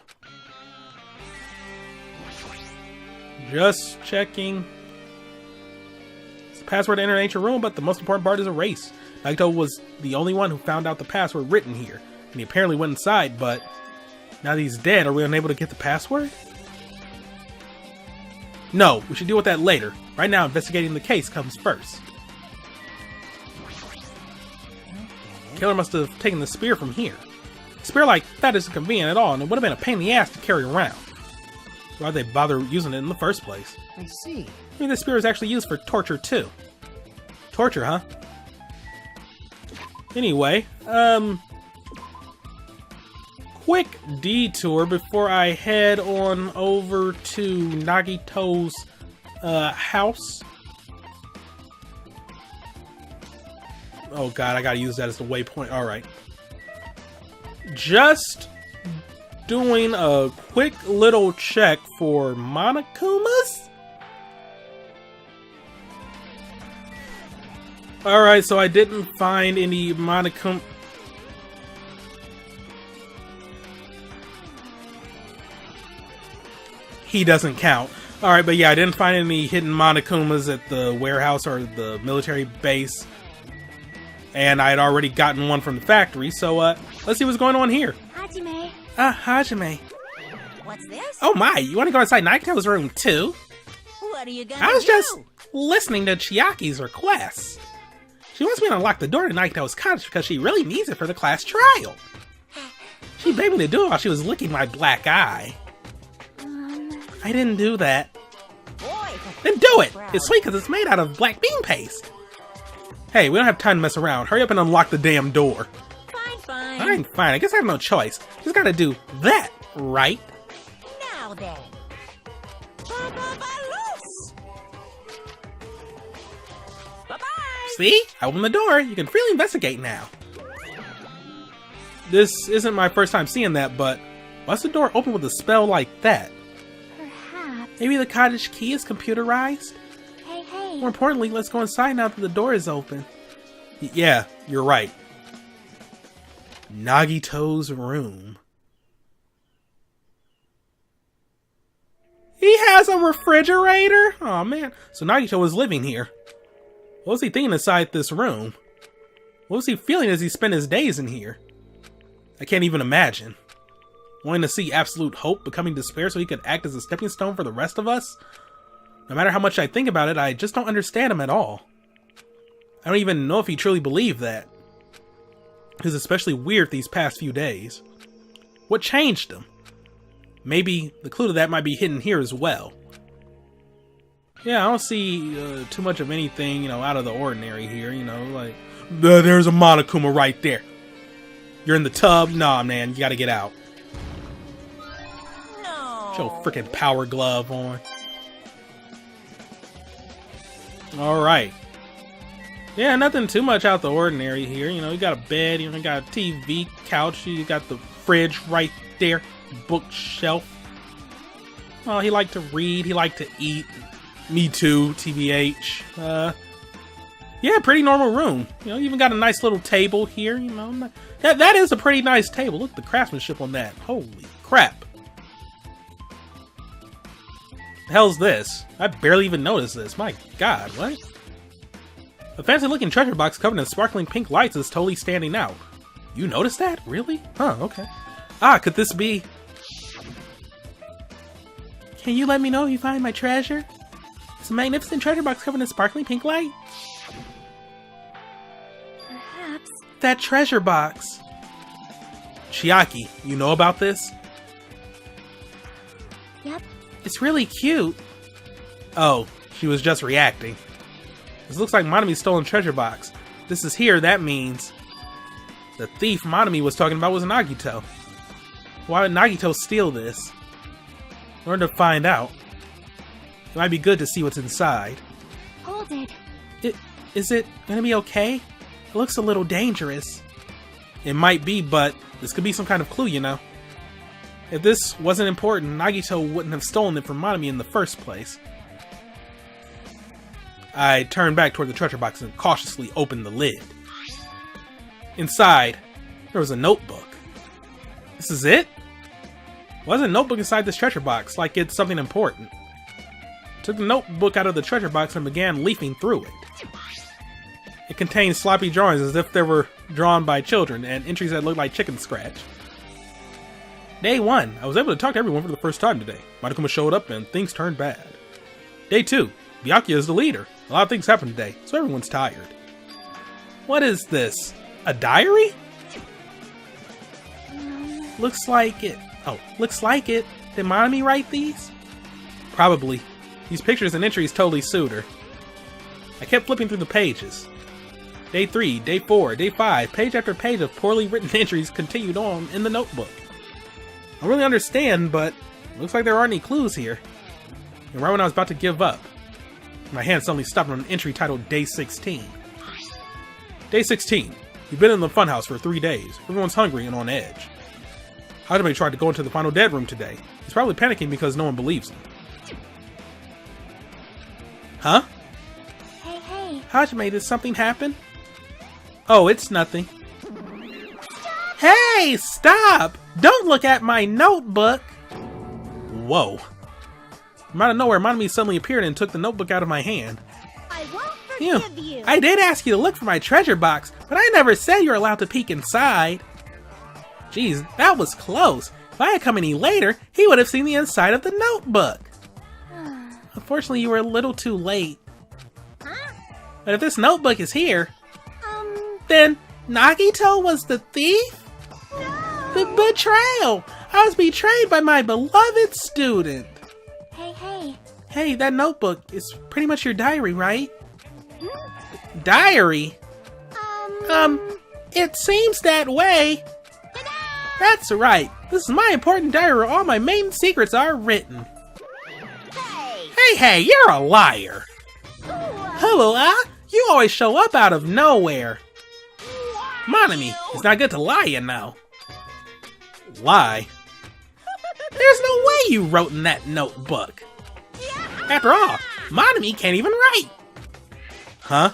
Just checking. It's a password to enter an ancient room, but the most important part is erased. Nagito was the only one who found out the password written here, and he apparently went inside, but now that he's dead, are we unable to get the password? No, we should deal with that later. Right now, investigating the case comes first. Killer must have taken the spear from here. A spear like that isn't convenient at all, and it would have been a pain in the ass to carry around. Why'd they bother using it in the first place? I see. Maybe this spear is actually used for torture too. Torture, huh? Anyway, quick detour before I head on over to Nagito's house. Oh god, I gotta use that as the waypoint. Alright. Just doing a quick little check for Monokumas. Alright, so I didn't find any Monokuma. He doesn't count. Alright, but yeah, I didn't find any hidden Monokumas at the warehouse or the military base. And I had already gotten one from the factory, so let's see what's going on here. Hajime. Hajime. What's this? Oh my, you want to go inside Nagito's room too? What are you gonna I was do? just listening to Chiaki's request. She wants me to unlock the door to Nagito's cottage because she really needs it for the class trial. She begged me to do it while she was licking my black eye. I didn't do that. Boy, Then do it! It's sweet because it's made out of black bean paste. Hey, we don't have time to mess around. Hurry up and unlock the damn door. fine. Fine. I guess I have no choice. Just gotta do that, right? Now then. Loose. Bye-bye. See? I opened the door. You can freely investigate now. this isn't my first time seeing that, but why's the door open with a spell like that? Perhaps. Maybe the cottage key is computerized? Hey, hey. More importantly, let's go inside now that the door is open. Yeah, you're right. Nagito's room. He has a refrigerator? Oh man, so Nagito was living here. What was he thinking inside this room? What was he feeling as he spent his days in here? I can't even imagine. Wanting to see absolute hope becoming despair so he could act as a stepping stone for the rest of us? No matter how much I think about it, I just don't understand him at all. I don't even know if he truly believed that. It was especially weird these past few days. What changed him? Maybe the clue to that might be hidden here as well. Yeah, I don't see too much of anything, out of the ordinary here, like... There's a Monokuma right there. You're in the tub? Nah, man, you gotta get out. No. Get your freaking power glove on. Alright. Yeah, nothing too much out the ordinary here. You got a bed, you got a TV, couch, you got the fridge right there, bookshelf. Oh, he liked to read, he liked to eat. Me too, TBH. Yeah, pretty normal room. Even got a nice little table here, That is a pretty nice table. Look at the craftsmanship on that. Holy crap. The hell's this? I barely even noticed this. My god, what? A fancy looking treasure box covered in sparkling pink lights is totally standing out. You noticed that? Really? Huh, okay. Ah, could this be... Can you let me know if you find my treasure? It's a magnificent treasure box covered in sparkling pink light. Perhaps. That treasure box. Chiaki, you know about this? Yep. It's really cute. Oh, she was just reacting. This looks like Monomi's stolen treasure box. This is here, that means... The thief Monomi was talking about was Nagito. Why would Nagito steal this? In order to find out. It might be good to see what's inside. Hold it. Is it gonna be okay? It looks a little dangerous. It might be, but this could be some kind of clue, If this wasn't important, Nagito wouldn't have stolen it from Monomi in the first place. I turned back toward the treasure box and cautiously opened the lid. Inside, there was a notebook. This is it? Why is a notebook inside this treasure box, like it's something important? Took the notebook out of the treasure box and began leafing through it. It contained sloppy drawings as if they were drawn by children, and entries that looked like chicken scratch. Day 1, I was able to talk to everyone for the first time today. Monokuma showed up and things turned bad. Day 2, Byakuya is the leader. A lot of things happened today, so everyone's tired. What is this? A diary? Looks like it. Oh, looks like it. Did Monomi write these? Probably. These pictures and entries totally suit her. I kept flipping through the pages. Day 3, Day 4, Day 5, page after page of poorly written entries continued on in the notebook. I don't really understand, but it looks like there aren't any clues here. And right when I was about to give up, my hand suddenly stopped on an entry titled Day 16. Day 16. You've been in the funhouse for 3 days. Everyone's hungry and on edge. Hajime tried to go into the final dead room today. He's probably panicking because no one believes him. Huh? Hey, hey. Hajime, did something happen? Oh, it's nothing. Hey, stop! Don't look at my notebook! Whoa. From out of nowhere, Monomi suddenly appeared and took the notebook out of my hand. I won't forgive you. I did ask you to look for my treasure box, but I never said you were allowed to peek inside. Jeez, that was close. If I had come any later, he would have seen the inside of the notebook. Unfortunately, you were a little too late. Huh? But if this notebook is here, then Nagito was the thief? No. The betrayal! I was betrayed by my beloved student. Hey, hey. Hey, that notebook is pretty much your diary, right? Diary? It seems that way. That's right. This is my important diary where all my main secrets are written. Hey, you're a liar. Hula, you always show up out of nowhere. Monomi, it's not good to lie, Lie? There's no way you wrote in that notebook. After all, Monomi can't even write. Huh?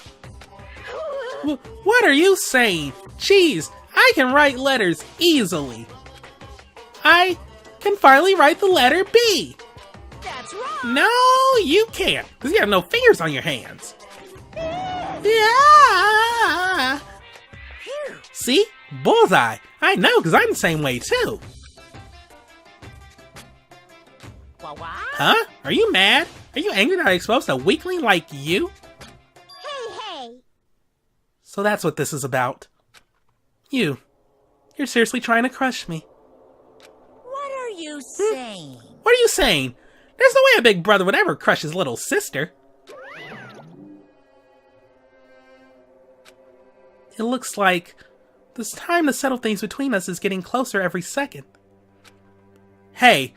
What are you saying? Jeez, I can write letters easily. I can finally write the letter B. That's wrong. No, you can't, because you have no fingers on your hands. Yeah. See? Bullseye. I know, because I'm the same way, too. What? Huh? Are you mad? Are you angry that I exposed a weakling like you? Hey. So that's what this is about. You're seriously trying to crush me. What are you saying? What are you saying? There's no way a big brother would ever crush his little sister. It looks like this time to settle things between us is getting closer every second. Hey,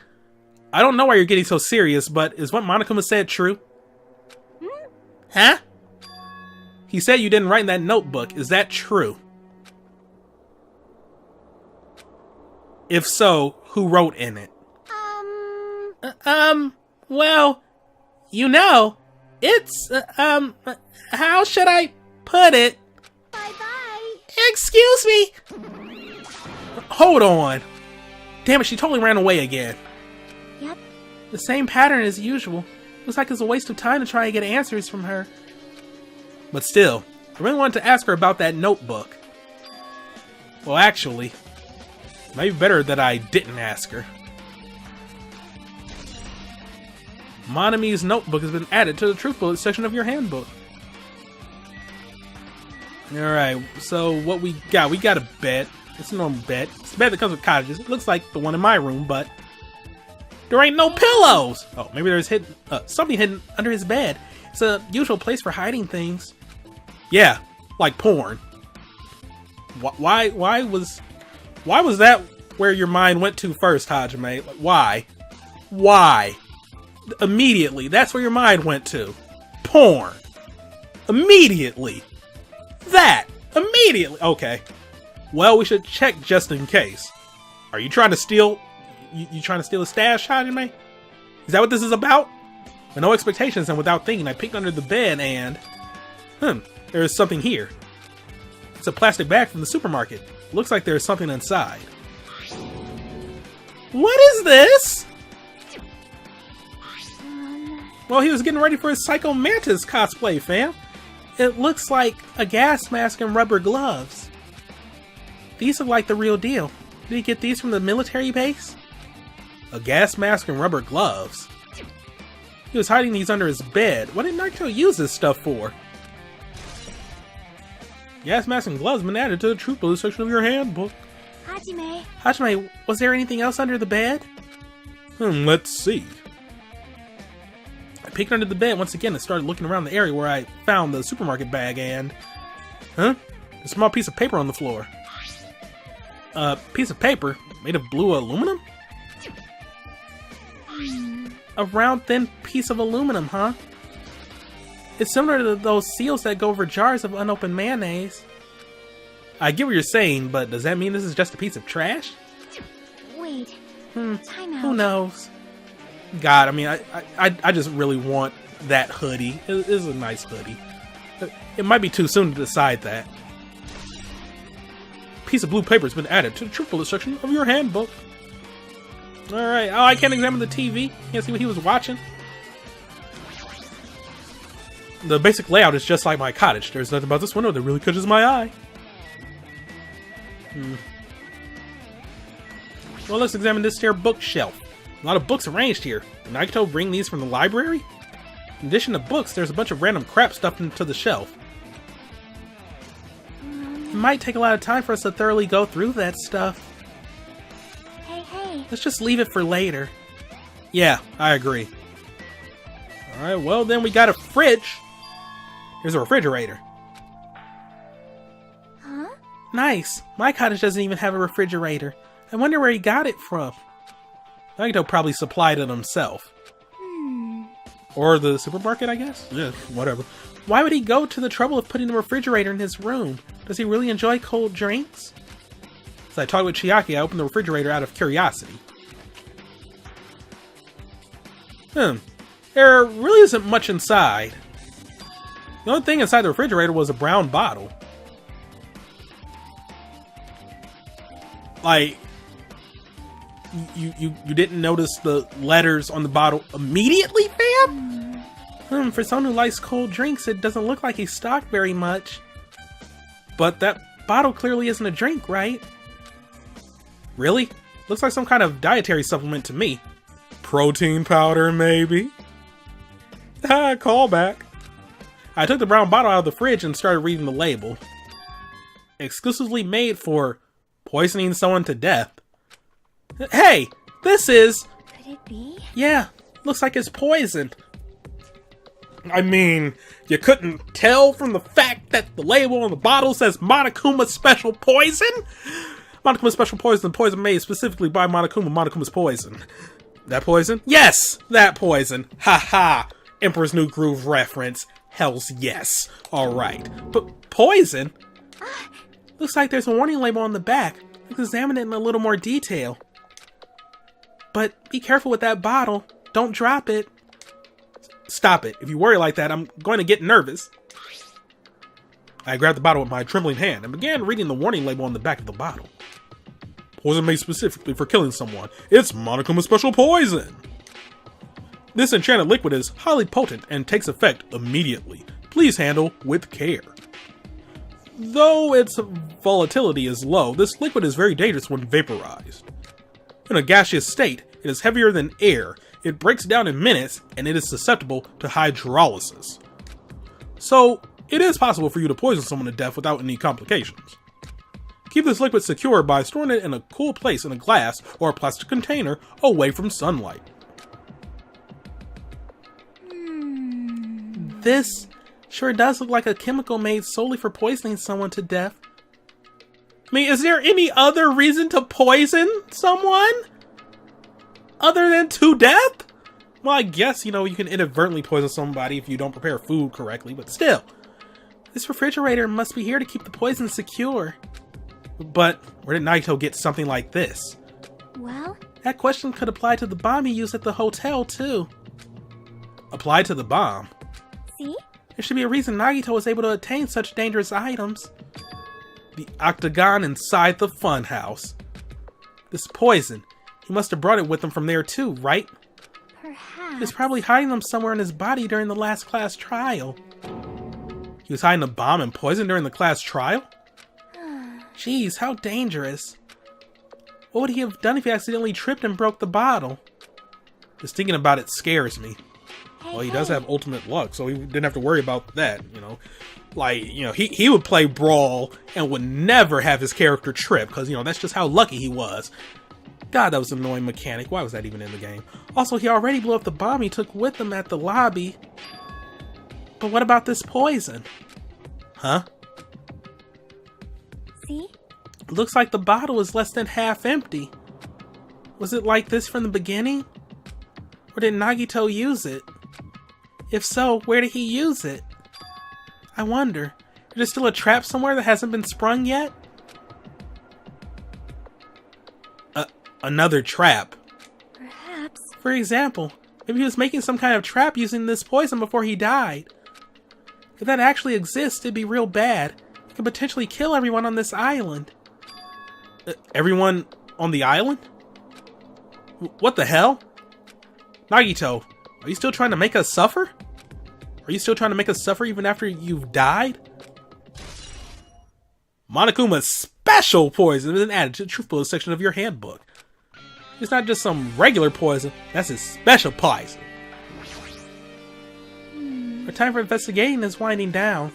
I don't know why you're getting so serious, but is what Monokuma said true? Huh? He said you didn't write in that notebook. Is that true? If so, who wrote in it? Well, you know, it's, how should I put it? Bye-bye. Excuse me! Hold on. Damn it, she totally ran away again. Yep. The same pattern as usual. Looks like it's a waste of time to try and get answers from her. But still, I really wanted to ask her about that notebook. Well, actually, maybe better that I didn't ask her. Monomi's notebook has been added to the truth bullet section of your handbook. Alright, so what we got? We got a bed. It's a normal bed. It's a bed that comes with cottages. It looks like the one in my room, but there ain't no pillows! Oh, maybe there's something hidden under his bed. It's a usual place for hiding things. Yeah, like porn. Why was that where your mind went to first, Hajime? Why? Why? Immediately, that's where your mind went to. Porn. Immediately. That. Immediately. Okay. Well, we should check just in case. Are you trying to steal? You trying to steal a stash, Hajime? Is that what this is about? With no expectations and without thinking, I peeked under the bed and... there is something here. It's a plastic bag from the supermarket. Looks like there is something inside. What is this? Well, he was getting ready for his Psycho Mantis cosplay, fam. It looks like a gas mask and rubber gloves. These look like the real deal. Did he get these from the military base? A gas mask and rubber gloves? He was hiding these under his bed. What did Naruto use this stuff for? Gas mask and gloves have been added to the truth bullet section of your handbook. Hajime. Hajime, was there anything else under the bed? Let's see. I peeked under the bed once again and started looking around the area where I found the supermarket bag and... A small piece of paper on the floor. A piece of paper made of blue aluminum? A round, thin piece of aluminum, huh? It's similar to those seals that go over jars of unopened mayonnaise. I get what you're saying, but does that mean this is just a piece of trash? Wait. Time out. Who knows? God, I mean, I just really want that hoodie. It is a nice hoodie. It might be too soon to decide that. Piece of blue paper has been added to the truth bullet section of your handbook. Alright, oh, I can't examine the TV. Can't see what he was watching. The basic layout is just like my cottage. There's nothing about this window that really catches my eye. Well, let's examine this here bookshelf. A lot of books arranged here. Did Naruto bring these from the library? In addition to books, there's a bunch of random crap stuffed into the shelf. It might take a lot of time for us to thoroughly go through that stuff. Hey. Let's just leave it for later. Yeah, I agree. Alright, well then we got a fridge. Here's a refrigerator. Huh? Nice. My cottage doesn't even have a refrigerator. I wonder where he got it from. Naruto probably supplied it himself. Or the supermarket, I guess? Yeah, whatever. Why would he go to the trouble of putting a refrigerator in his room? Does he really enjoy cold drinks? So I talked with Chiaki, I opened the refrigerator out of curiosity. There really isn't much inside. The only thing inside the refrigerator was a brown bottle. Like, you didn't notice the letters on the bottle immediately, fam? For someone who likes cold drinks, it doesn't look like he's stocked very much. But that bottle clearly isn't a drink, right? Really? Looks like some kind of dietary supplement to me. Protein powder, maybe? Callback. I took the brown bottle out of the fridge and started reading the label. Exclusively made for poisoning someone to death. Hey! This is... Could it be? Yeah, looks like it's poisoned. I mean, you couldn't tell from the fact that the label on the bottle says Monokuma Special Poison? Monokuma Special Poison, poison made specifically by Monokuma. Monokuma's poison. That poison? Yes! That poison! Ha ha! Emperor's New Groove reference. Hells yes. Alright. But poison? Looks like there's a warning label on the back. Let's examine it in a little more detail. But be careful with that bottle. Don't drop it. Stop it. If you worry like that, I'm going to get nervous. I grabbed the bottle with my trembling hand and began reading the warning label on the back of the bottle. Poison made specifically for killing someone. It's Monokuma Special Poison! This enchanted liquid is highly potent and takes effect immediately. Please handle with care. Though its volatility is low, this liquid is very dangerous when vaporized. In a gaseous state, it is heavier than air. It breaks down in minutes, and it is susceptible to hydrolysis. So, it is possible for you to poison someone to death without any complications. Keep this liquid secure by storing it in a cool place in a glass or a plastic container away from sunlight. This sure does look like a chemical made solely for poisoning someone to death. I mean, is there any other reason to poison someone? Other than to death? Well, I guess, you can inadvertently poison somebody if you don't prepare food correctly, but still. This refrigerator must be here to keep the poison secure. But where did Nagito get something like this? Well? That question could apply to the bomb he used at the hotel, too. Apply to the bomb? See? There should be a reason Nagito was able to attain such dangerous items. The octagon inside the funhouse. This poison. He must have brought it with him from there too, right? Perhaps. He was probably hiding them somewhere in his body during the last class trial. He was hiding a bomb and poison during the class trial? Jeez, how dangerous. What would he have done if he accidentally tripped and broke the bottle? Just thinking about it scares me. Well, he does have ultimate luck, so he didn't have to worry about that, he would play Brawl and would never have his character trip, because, that's just how lucky he was. God, that was an annoying mechanic. Why was that even in the game? Also, he already blew up the bomb he took with him at the lobby. But what about this poison? Huh? See? It looks like the bottle is less than half empty. Was it like this from the beginning? Or did Nagito use it? If so, where did he use it? I wonder, is there still a trap somewhere that hasn't been sprung yet? Another trap. Perhaps. For example, maybe he was making some kind of trap using this poison before he died. If that actually exists, it'd be real bad. It could potentially kill everyone on this island. Everyone on the island? What the hell? Nagito, are you still trying to make us suffer? Are you still trying to make us suffer even after you've died? Monokuma's special poison has been added to the truth bullet section of your handbook. It's not just some regular poison, that's his special poison. Our time for investigating is winding down.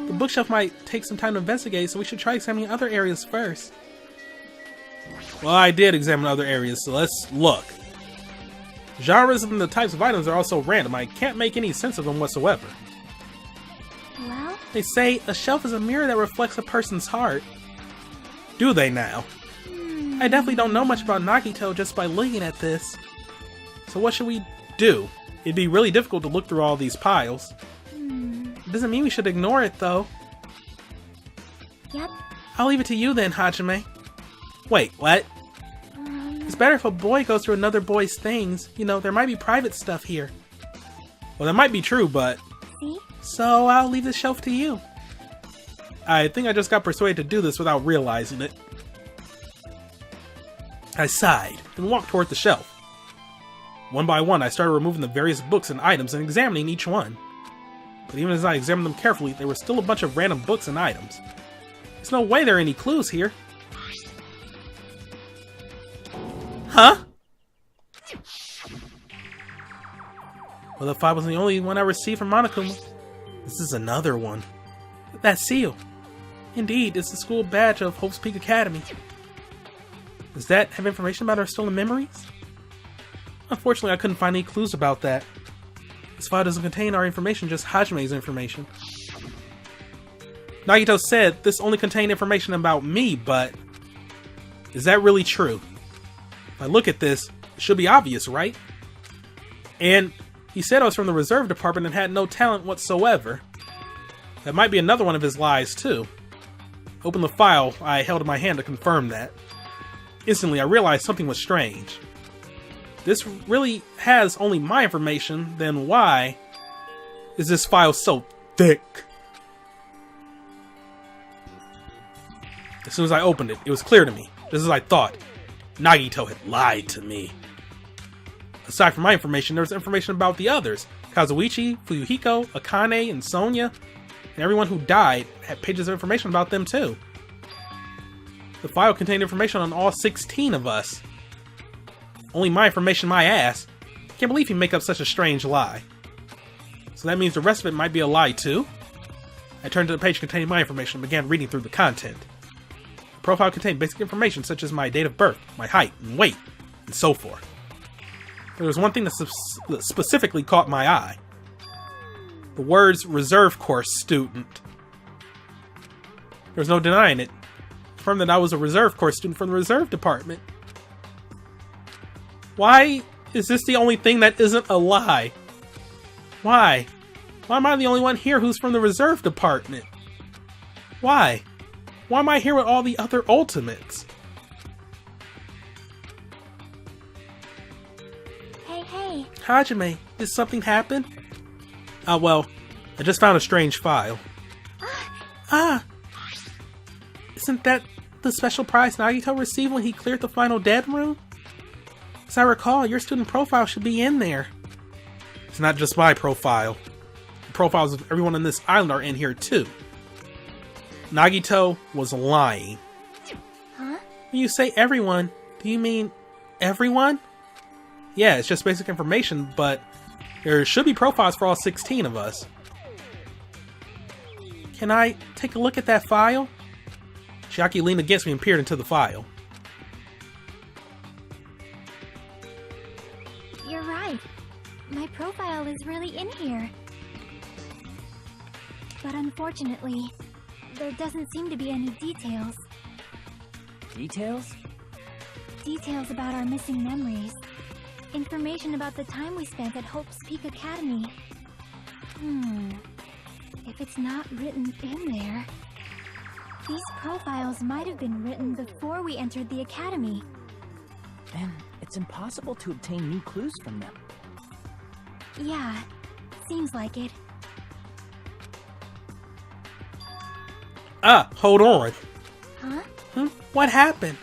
The bookshelf might take some time to investigate, so we should try examining other areas first. Well, I did examine other areas, so let's look. Genres and the types of items are also random. I can't make any sense of them whatsoever. Well? They say a shelf is a mirror that reflects a person's heart. Do they now? I definitely don't know much about Nagito just by looking at this. So what should we do? It'd be really difficult to look through all these piles. It doesn't mean we should ignore it, though. Yep. I'll leave it to you then, Hajime. Wait, what? It's better if a boy goes through another boy's things. You know, there might be private stuff here. Well, that might be true, but... See? So I'll leave the shelf to you. I think I just got persuaded to do this without realizing it. I sighed and walked toward the shelf. One by one, I started removing the various books and items and examining each one. But even as I examined them carefully, there were still a bunch of random books and items. There's no way there are any clues here. Huh? Well, if I was the only one I received from Monokuma, this is another one. That seal. Indeed, it's the school badge of Hope's Peak Academy. Does that have information about our stolen memories? Unfortunately, I couldn't find any clues about that. This file doesn't contain our information, just Hajime's information. Nagito said this only contained information about me, but... is that really true? If I look at this, it should be obvious, right? And he said I was from the reserve department and had no talent whatsoever. That might be another one of his lies, too. Open the file I held in my hand to confirm that. Instantly, I realized something was strange. This really has only my information, then why is this file so thick? As soon as I opened it, it was clear to me, just as I thought. Nagito had lied to me. Aside from my information, there was information about the others. Kazuichi, Fuyuhiko, Akane, and Sonya. And everyone who died had pages of information about them too. The file contained information on all 16 of us. Only my information, my ass. Can't believe he'd make up such a strange lie. So that means the rest of it might be a lie too? I turned to the page containing my information and began reading through the content. The profile contained basic information such as my date of birth, my height and weight, and so forth. There was one thing that specifically caught my eye. The words reserve course student. There was no denying it. Confirmed that I was a reserve course student from the reserve department. Why is this the only thing that isn't a lie? Why? Why am I the only one here who's from the reserve department? Why? Why am I here with all the other ultimates? Hey. Hajime, did something happen? Well, I just found a strange file. Isn't that the special prize Nagito received when he cleared the final dead room? As I recall, your student profile should be in there. It's not just my profile. The profiles of everyone on this island are in here too. Nagito was lying. Huh? When you say everyone, do you mean everyone? Yeah, it's just basic information, but there should be profiles for all 16 of us. Can I take a look at that file? Chiaki leaned against me and peered into the file. You're right. My profile is really in here. But unfortunately, there doesn't seem to be any details. Details? Details about our missing memories. Information about the time we spent at Hope's Peak Academy. If it's not written in there... These profiles might have been written before we entered the academy. Then it's impossible to obtain new clues from them. Yeah, seems like it. Hold on. Huh? What happened?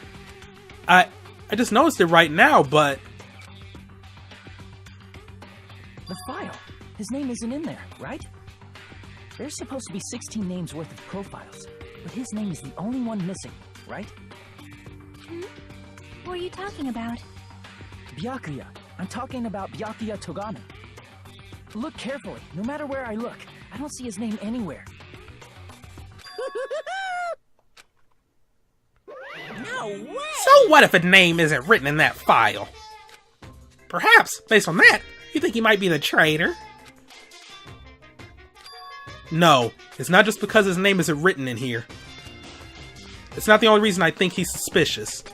I just noticed it right now, but... The file. His name isn't in there, right? There's supposed to be 16 names worth of profiles, but his name is the only one missing, right? What are you talking about? Byakuya. I'm talking about Byakuya Togami. Look carefully. No matter where I look, I don't see his name anywhere. No way! So what if a name isn't written in that file? Perhaps, based on that, you think he might be the traitor? No, it's not just because his name isn't written in here. It's not the only reason I think he's suspicious.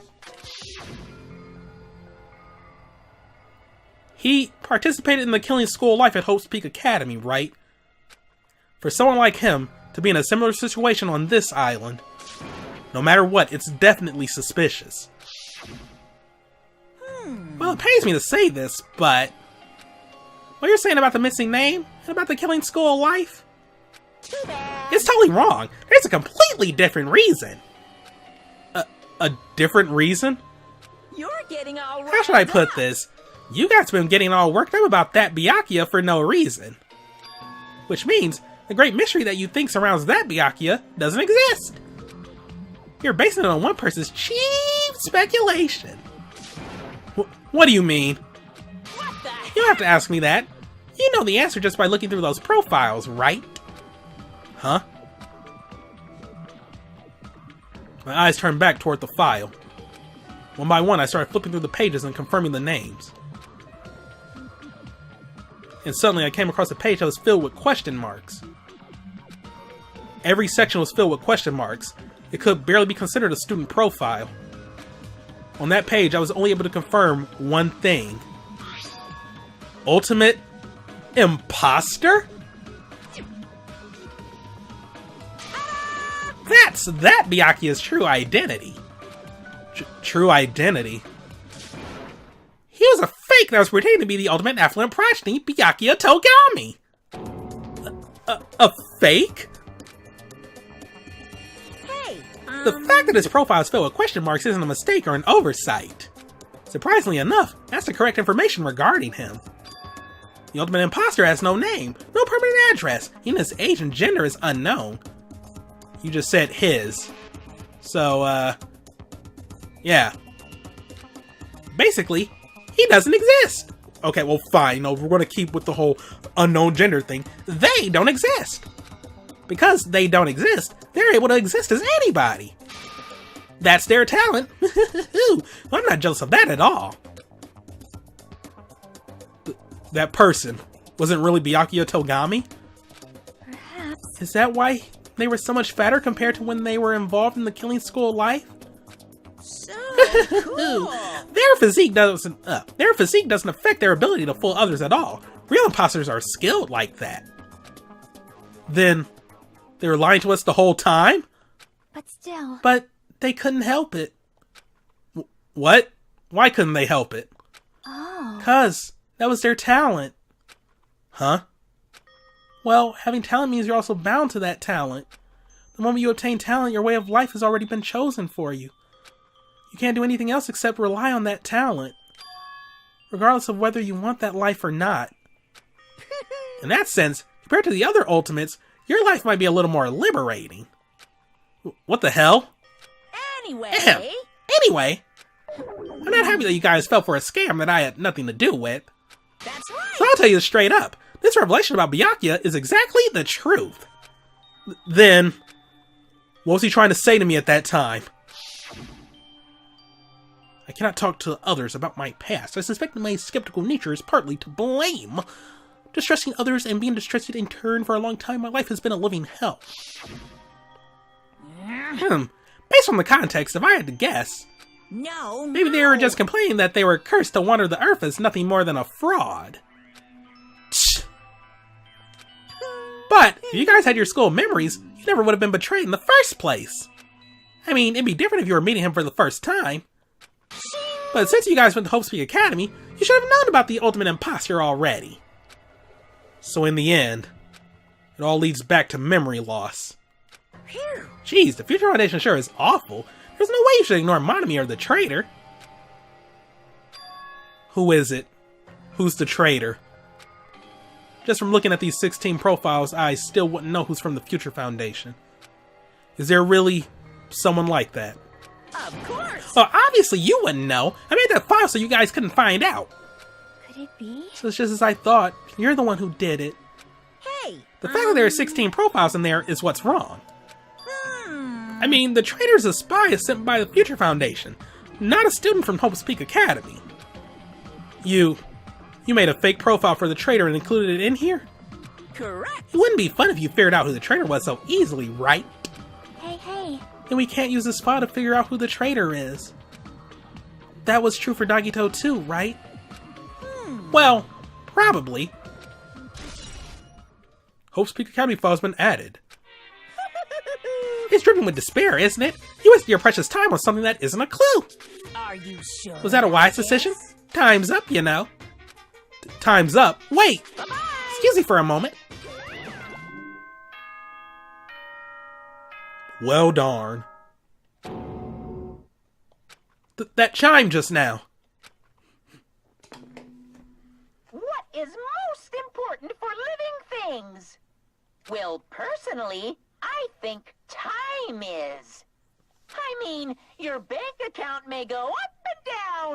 He participated in the killing school life at Hope's Peak Academy, right? For someone like him to be in a similar situation on this island, No matter what, it's definitely suspicious. Well, it pains me to say this, but what you're saying about the missing name and about the killing school of life, it's totally wrong. There's a completely different reason. A different reason? You're getting all How should I put this? You guys have been getting all worked up about that Byakuya for no reason. Which means the great mystery that you think surrounds that Byakuya doesn't exist. You're basing it on one person's cheap speculation. What do you mean? What the You don't have to ask me that. You know the answer just by looking through those profiles, right? Huh? My eyes turned back toward the file. One by one, I started flipping through the pages and confirming the names. And suddenly I came across a page that was filled with question marks. Every section was filled with question marks. It could barely be considered a student profile. On that page, I was only able to confirm one thing. Ultimate imposter? That's that Byakuya's true identity. True identity? He was a fake that was pretending to be the ultimate affluent progeny, Byakuya Togami! A fake? The fact that his profile is filled with question marks isn't a mistake or an oversight. Surprisingly enough, that's the correct information regarding him. The ultimate imposter has no name, no permanent address, even his age and gender is unknown. You just said his. So, yeah. Basically, he doesn't exist. Okay, well fine, no, we're gonna keep with the whole unknown gender thing. They don't exist. Because they don't exist, they're able to exist as anybody. That's their talent. I'm not jealous of that at all. That person wasn't really Byakuya Togami? Perhaps. Is that why they were so much fatter compared to when they were involved in the killing school life? So cool. Their physique doesn't affect their ability to fool others at all. Real imposters are skilled like that. Then they were lying to us the whole time? But still. But they couldn't help it. What? Why couldn't they help it? Oh. 'Cause that was their talent. Huh? Well, having talent means you're also bound to that talent. The moment you obtain talent, your way of life has already been chosen for you. You can't do anything else except rely on that talent, regardless of whether you want that life or not. In that sense, compared to the other ultimates, your life might be a little more liberating. What the hell? Anyway. Ahem. Anyway, I'm not happy that you guys fell for a scam that I had nothing to do with. That's right. So I'll tell you straight up, this revelation about Byakuya is exactly the truth. Then, what was he trying to say to me at that time? I cannot talk to others about my past. I suspect that my skeptical nature is partly to blame. Distrusting others and being distrusted in turn for a long time, my life has been a living hell. Based on the context, if I had to guess, maybe they were just complaining that they were cursed to wander the earth as nothing more than a fraud. Tch. But if you guys had your school memories, you never would have been betrayed in the first place. I mean, it'd be different if you were meeting him for the first time. But since you guys went to Hope Speak Academy, you should have known about the ultimate imposter already. So in the end, it all leads back to memory loss. Jeez, the Future Foundation sure is awful. There's no way you should ignore Monomi or the traitor. Who is it? Who's the traitor? Just from looking at these 16 profiles, I still wouldn't know who's from the Future Foundation. Is there really someone like that? Of course. Well, obviously you wouldn't know. I made that file so you guys couldn't find out. Could it be? So it's just as I thought. You're the one who did it. Hey. The fact that there are 16 profiles in there is what's wrong. I mean, the traitor's a spy sent by the Future Foundation, not a student from Hope's Peak Academy. You made a fake profile for the traitor and included it in here? Correct. It wouldn't be fun if you figured out who the traitor was so easily, right? Hey. And we can't use this file to figure out who the traitor is. That was true for Nagito too, right? Well, probably. Hope's Peak Academy file has been added. It's dripping with despair, isn't it? You wasted your precious time on something that isn't a clue. Are you sure? Was that a wise decision? Time's up, you know. Time's up. Wait! Excuse me for a moment. Well darn. That chime just now. What is most important for living things? Well, personally, I think time is. I mean, your bank account may go up and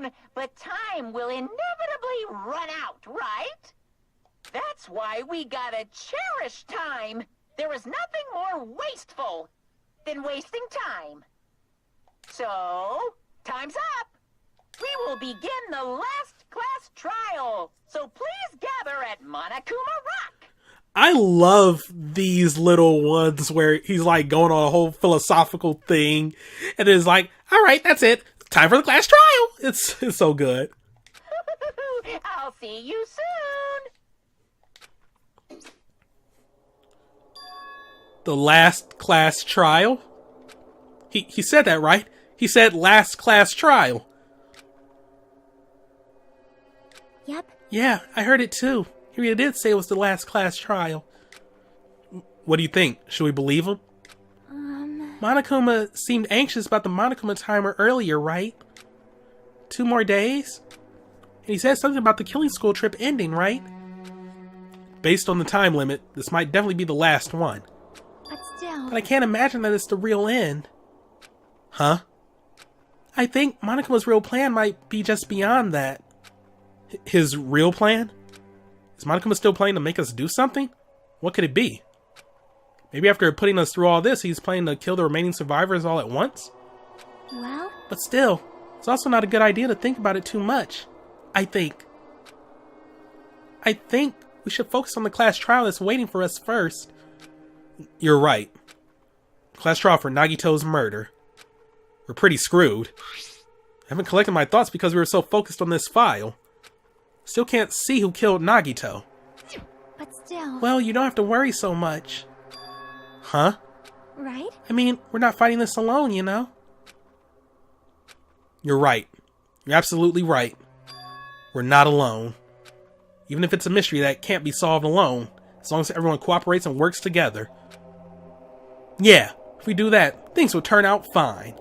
down, but time will inevitably run out, right? That's why we gotta cherish time. There is nothing more wasteful than wasting time. So, time's up. We will begin the last class trial. So please gather at Monokuma Rock. I love these little ones where he's like going on a whole philosophical thing, and it's like, all right, that's it. Time for the class trial. It's so good. I'll see you soon. The last class trial? He said that, right? He said last class trial. Yep. Yeah, I heard it too. He really did say it was the last class trial. What do you think? Should we believe him? Monokuma seemed anxious about the Monokuma timer earlier, right? 2 more days? And he said something about the killing school trip ending, right? Based on the time limit, this might definitely be the last one. But still... But I can't imagine that it's the real end. Huh? I think Monokuma's real plan might be just beyond that. His real plan? Is Monokuma still planning to make us do something? What could it be? Maybe after putting us through all this, he's planning to kill the remaining survivors all at once? Well? But still, it's also not a good idea to think about it too much. I think we should focus on the class trial that's waiting for us first. You're right. Class trial for Nagito's murder. We're pretty screwed. I haven't collected my thoughts because we were so focused on this file. Still can't see who killed Nagito. But still... Well, you don't have to worry so much. Huh? Right? I mean, we're not fighting this alone, you know? You're right. You're absolutely right. We're not alone. Even if it's a mystery that can't be solved alone, as long as everyone cooperates and works together. Yeah, if we do that, things will turn out fine.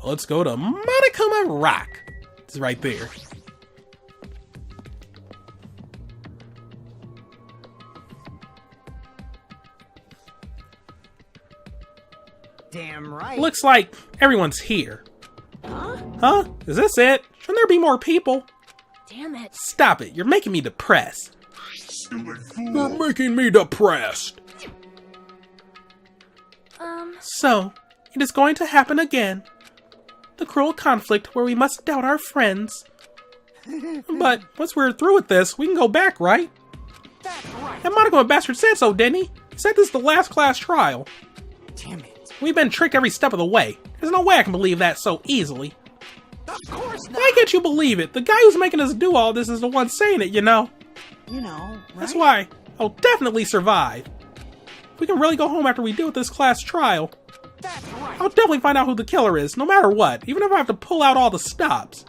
Let's go to Monokuma Rock. It's right there. Damn right. Looks like everyone's here. Huh? Is this it? Shouldn't there be more people? Damn it. Stop it. You're making me depressed. You're making me depressed. So, it is going to happen again. The cruel conflict where we must doubt our friends. But once we're through with this, we can go back, right? That's right. And Monokuma Bastard said so, didn't he? He said this is the last class trial. Damn it. We've been tricked every step of the way. There's no way I can believe that so easily. Of course not. Why can't you believe it? The guy who's making us do all this is the one saying it, you know? You know, right? That's why I'll definitely survive. If we can really go home after we deal with this class trial, That's right. I'll definitely find out who the killer is, no matter what, even if I have to pull out all the stops.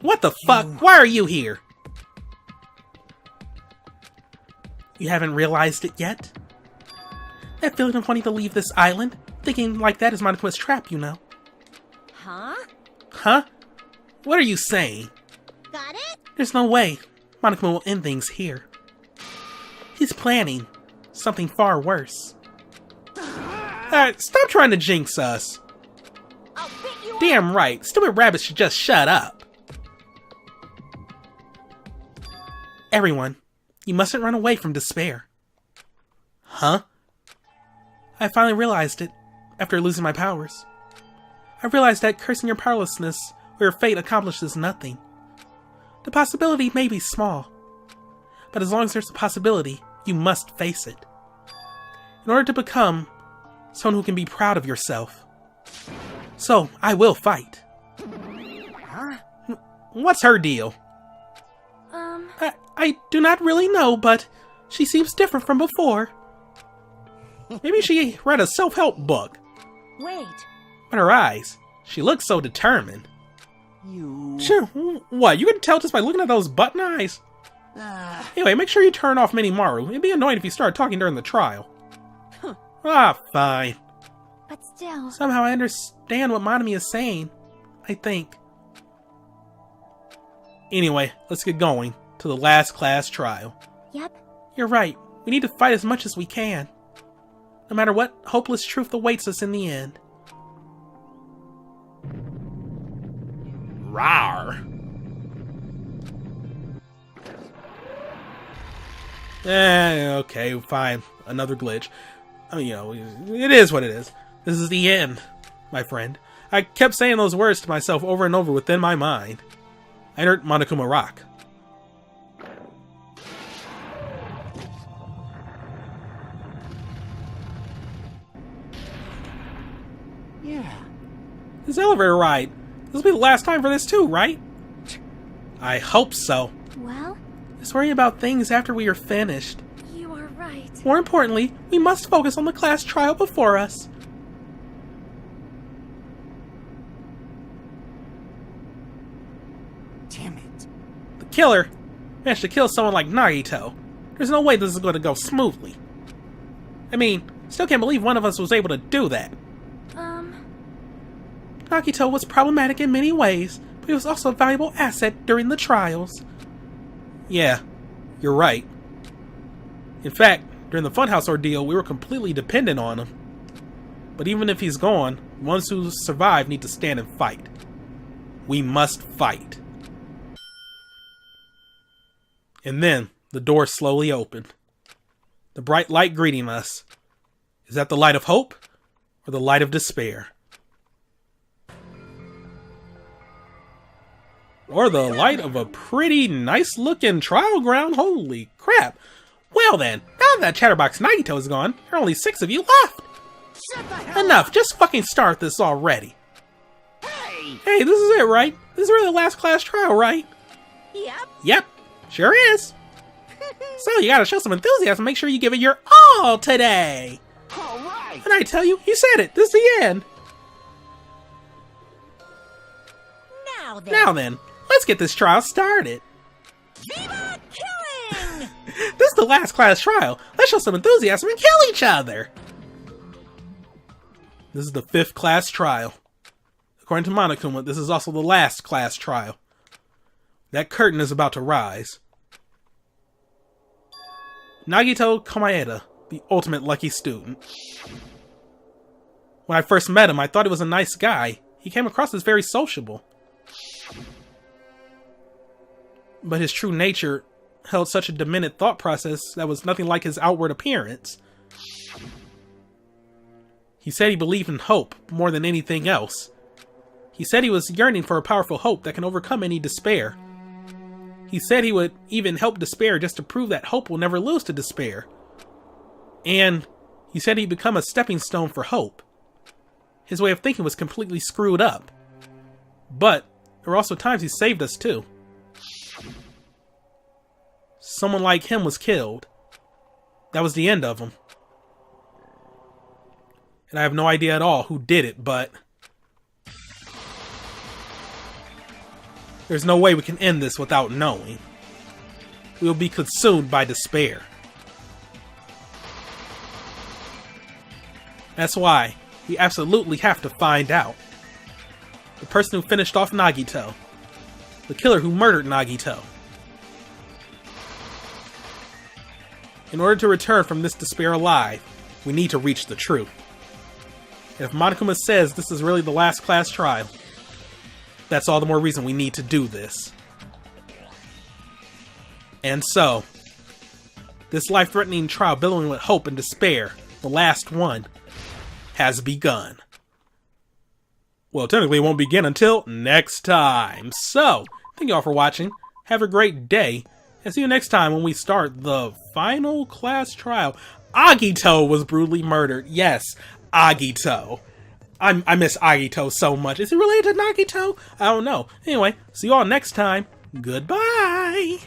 What the fuck? Why are you here? You haven't realized it yet? That feeling of wanting to leave this island, thinking like that is Monokuma's trap, you know. Huh? Huh? What are you saying? Got it? There's no way Monokuma will end things here. He's planning something far worse. Alright, stop trying to jinx us. I'll beat you up. Damn right, stupid rabbits should just shut up. Everyone, you mustn't run away from despair. Huh? I finally realized it, after losing my powers. I realized that cursing your powerlessness or your fate accomplishes nothing. The possibility may be small, but as long as there's a possibility, you must face it. In order to become someone who can be proud of yourself. So, I will fight. Huh? What's her deal? I do not really know, but she seems different from before. Maybe she read a self-help book. Wait. But her eyes, she looks so determined. You... Sure, what, you can tell just by looking at those button eyes? Anyway, make sure you turn off Minimaru. It'd be annoying if you started talking during the trial. Fine. But still... Somehow I understand what Monomi is saying. I think. Anyway, let's get going to the last class trial. Yep. You're right. We need to fight as much as we can. No matter what hopeless truth awaits us in the end. Rawr. Okay, fine. Another glitch. I mean, you know, it is what it is. This is the end, my friend. I kept saying those words to myself over and over within my mind. I entered Monokuma Rock. Yeah. This elevator ride. This will be the last time for this too, right? I hope so. Well, Just worry about things after we are finished. you are right. More importantly, we must focus on the class trial before us. Damn it. The killer managed to kill someone like Nagito. There's no way this is going to go smoothly. I mean, still can't believe one of us was able to do that. Nagito was problematic in many ways, but he was also a valuable asset during the trials. Yeah, you're right. In fact, during the Funhouse ordeal, we were completely dependent on him. But even if he's gone, the ones who survive need to stand and fight. We must fight. And then, the door slowly opened. The bright light greeting us. Is that the light of hope, or the light of despair? Or the light of a pretty nice-looking trial ground? Holy crap! Well then, now that Chatterbox Nagito is gone, there are only 6 of you left! Shut the hell Enough, just fucking start this already! Hey! Hey, this is it, right? This is really the last class trial, right? Yep. Yep, sure is! So you gotta show some enthusiasm and make sure you give it your all today! All right. And I tell you, you said it! This is the end! Now then, let's get this trial started! Viva killing! This is the last class trial! Let's show some enthusiasm and kill each other! This is the 5th class trial. According to Monokuma, this is also the last class trial. That curtain is about to rise. Nagito Komaeda, the ultimate lucky student. When I first met him, I thought he was a nice guy. He came across as very sociable. But his true nature held such a demented thought process that was nothing like his outward appearance. He said he believed in hope more than anything else. He said he was yearning for a powerful hope that can overcome any despair. He said he would even help despair just to prove that hope will never lose to despair. And he said he'd become a stepping stone for hope. His way of thinking was completely screwed up. But there were also times he saved us too. Someone like him was killed. That was the end of him. And I have no idea at all who did it, but there's no way we can end this without knowing. We will be consumed by despair. That's why we absolutely have to find out. The person who finished off Nagito. The killer who murdered Nagito. In order to return from this despair alive, we need to reach the truth. And if Monokuma says this is really the last class trial, that's all the more reason we need to do this. And so, this life-threatening trial billowing with hope and despair, the last one, has begun. Well, technically it won't begin until next time. So, thank you all for watching. Have a great day. And see you next time when we start the final class trial. Agito was brutally murdered. Yes, Agito. I miss Agito so much. Is he related to Nagito? I don't know. Anyway, see you all next time. Goodbye!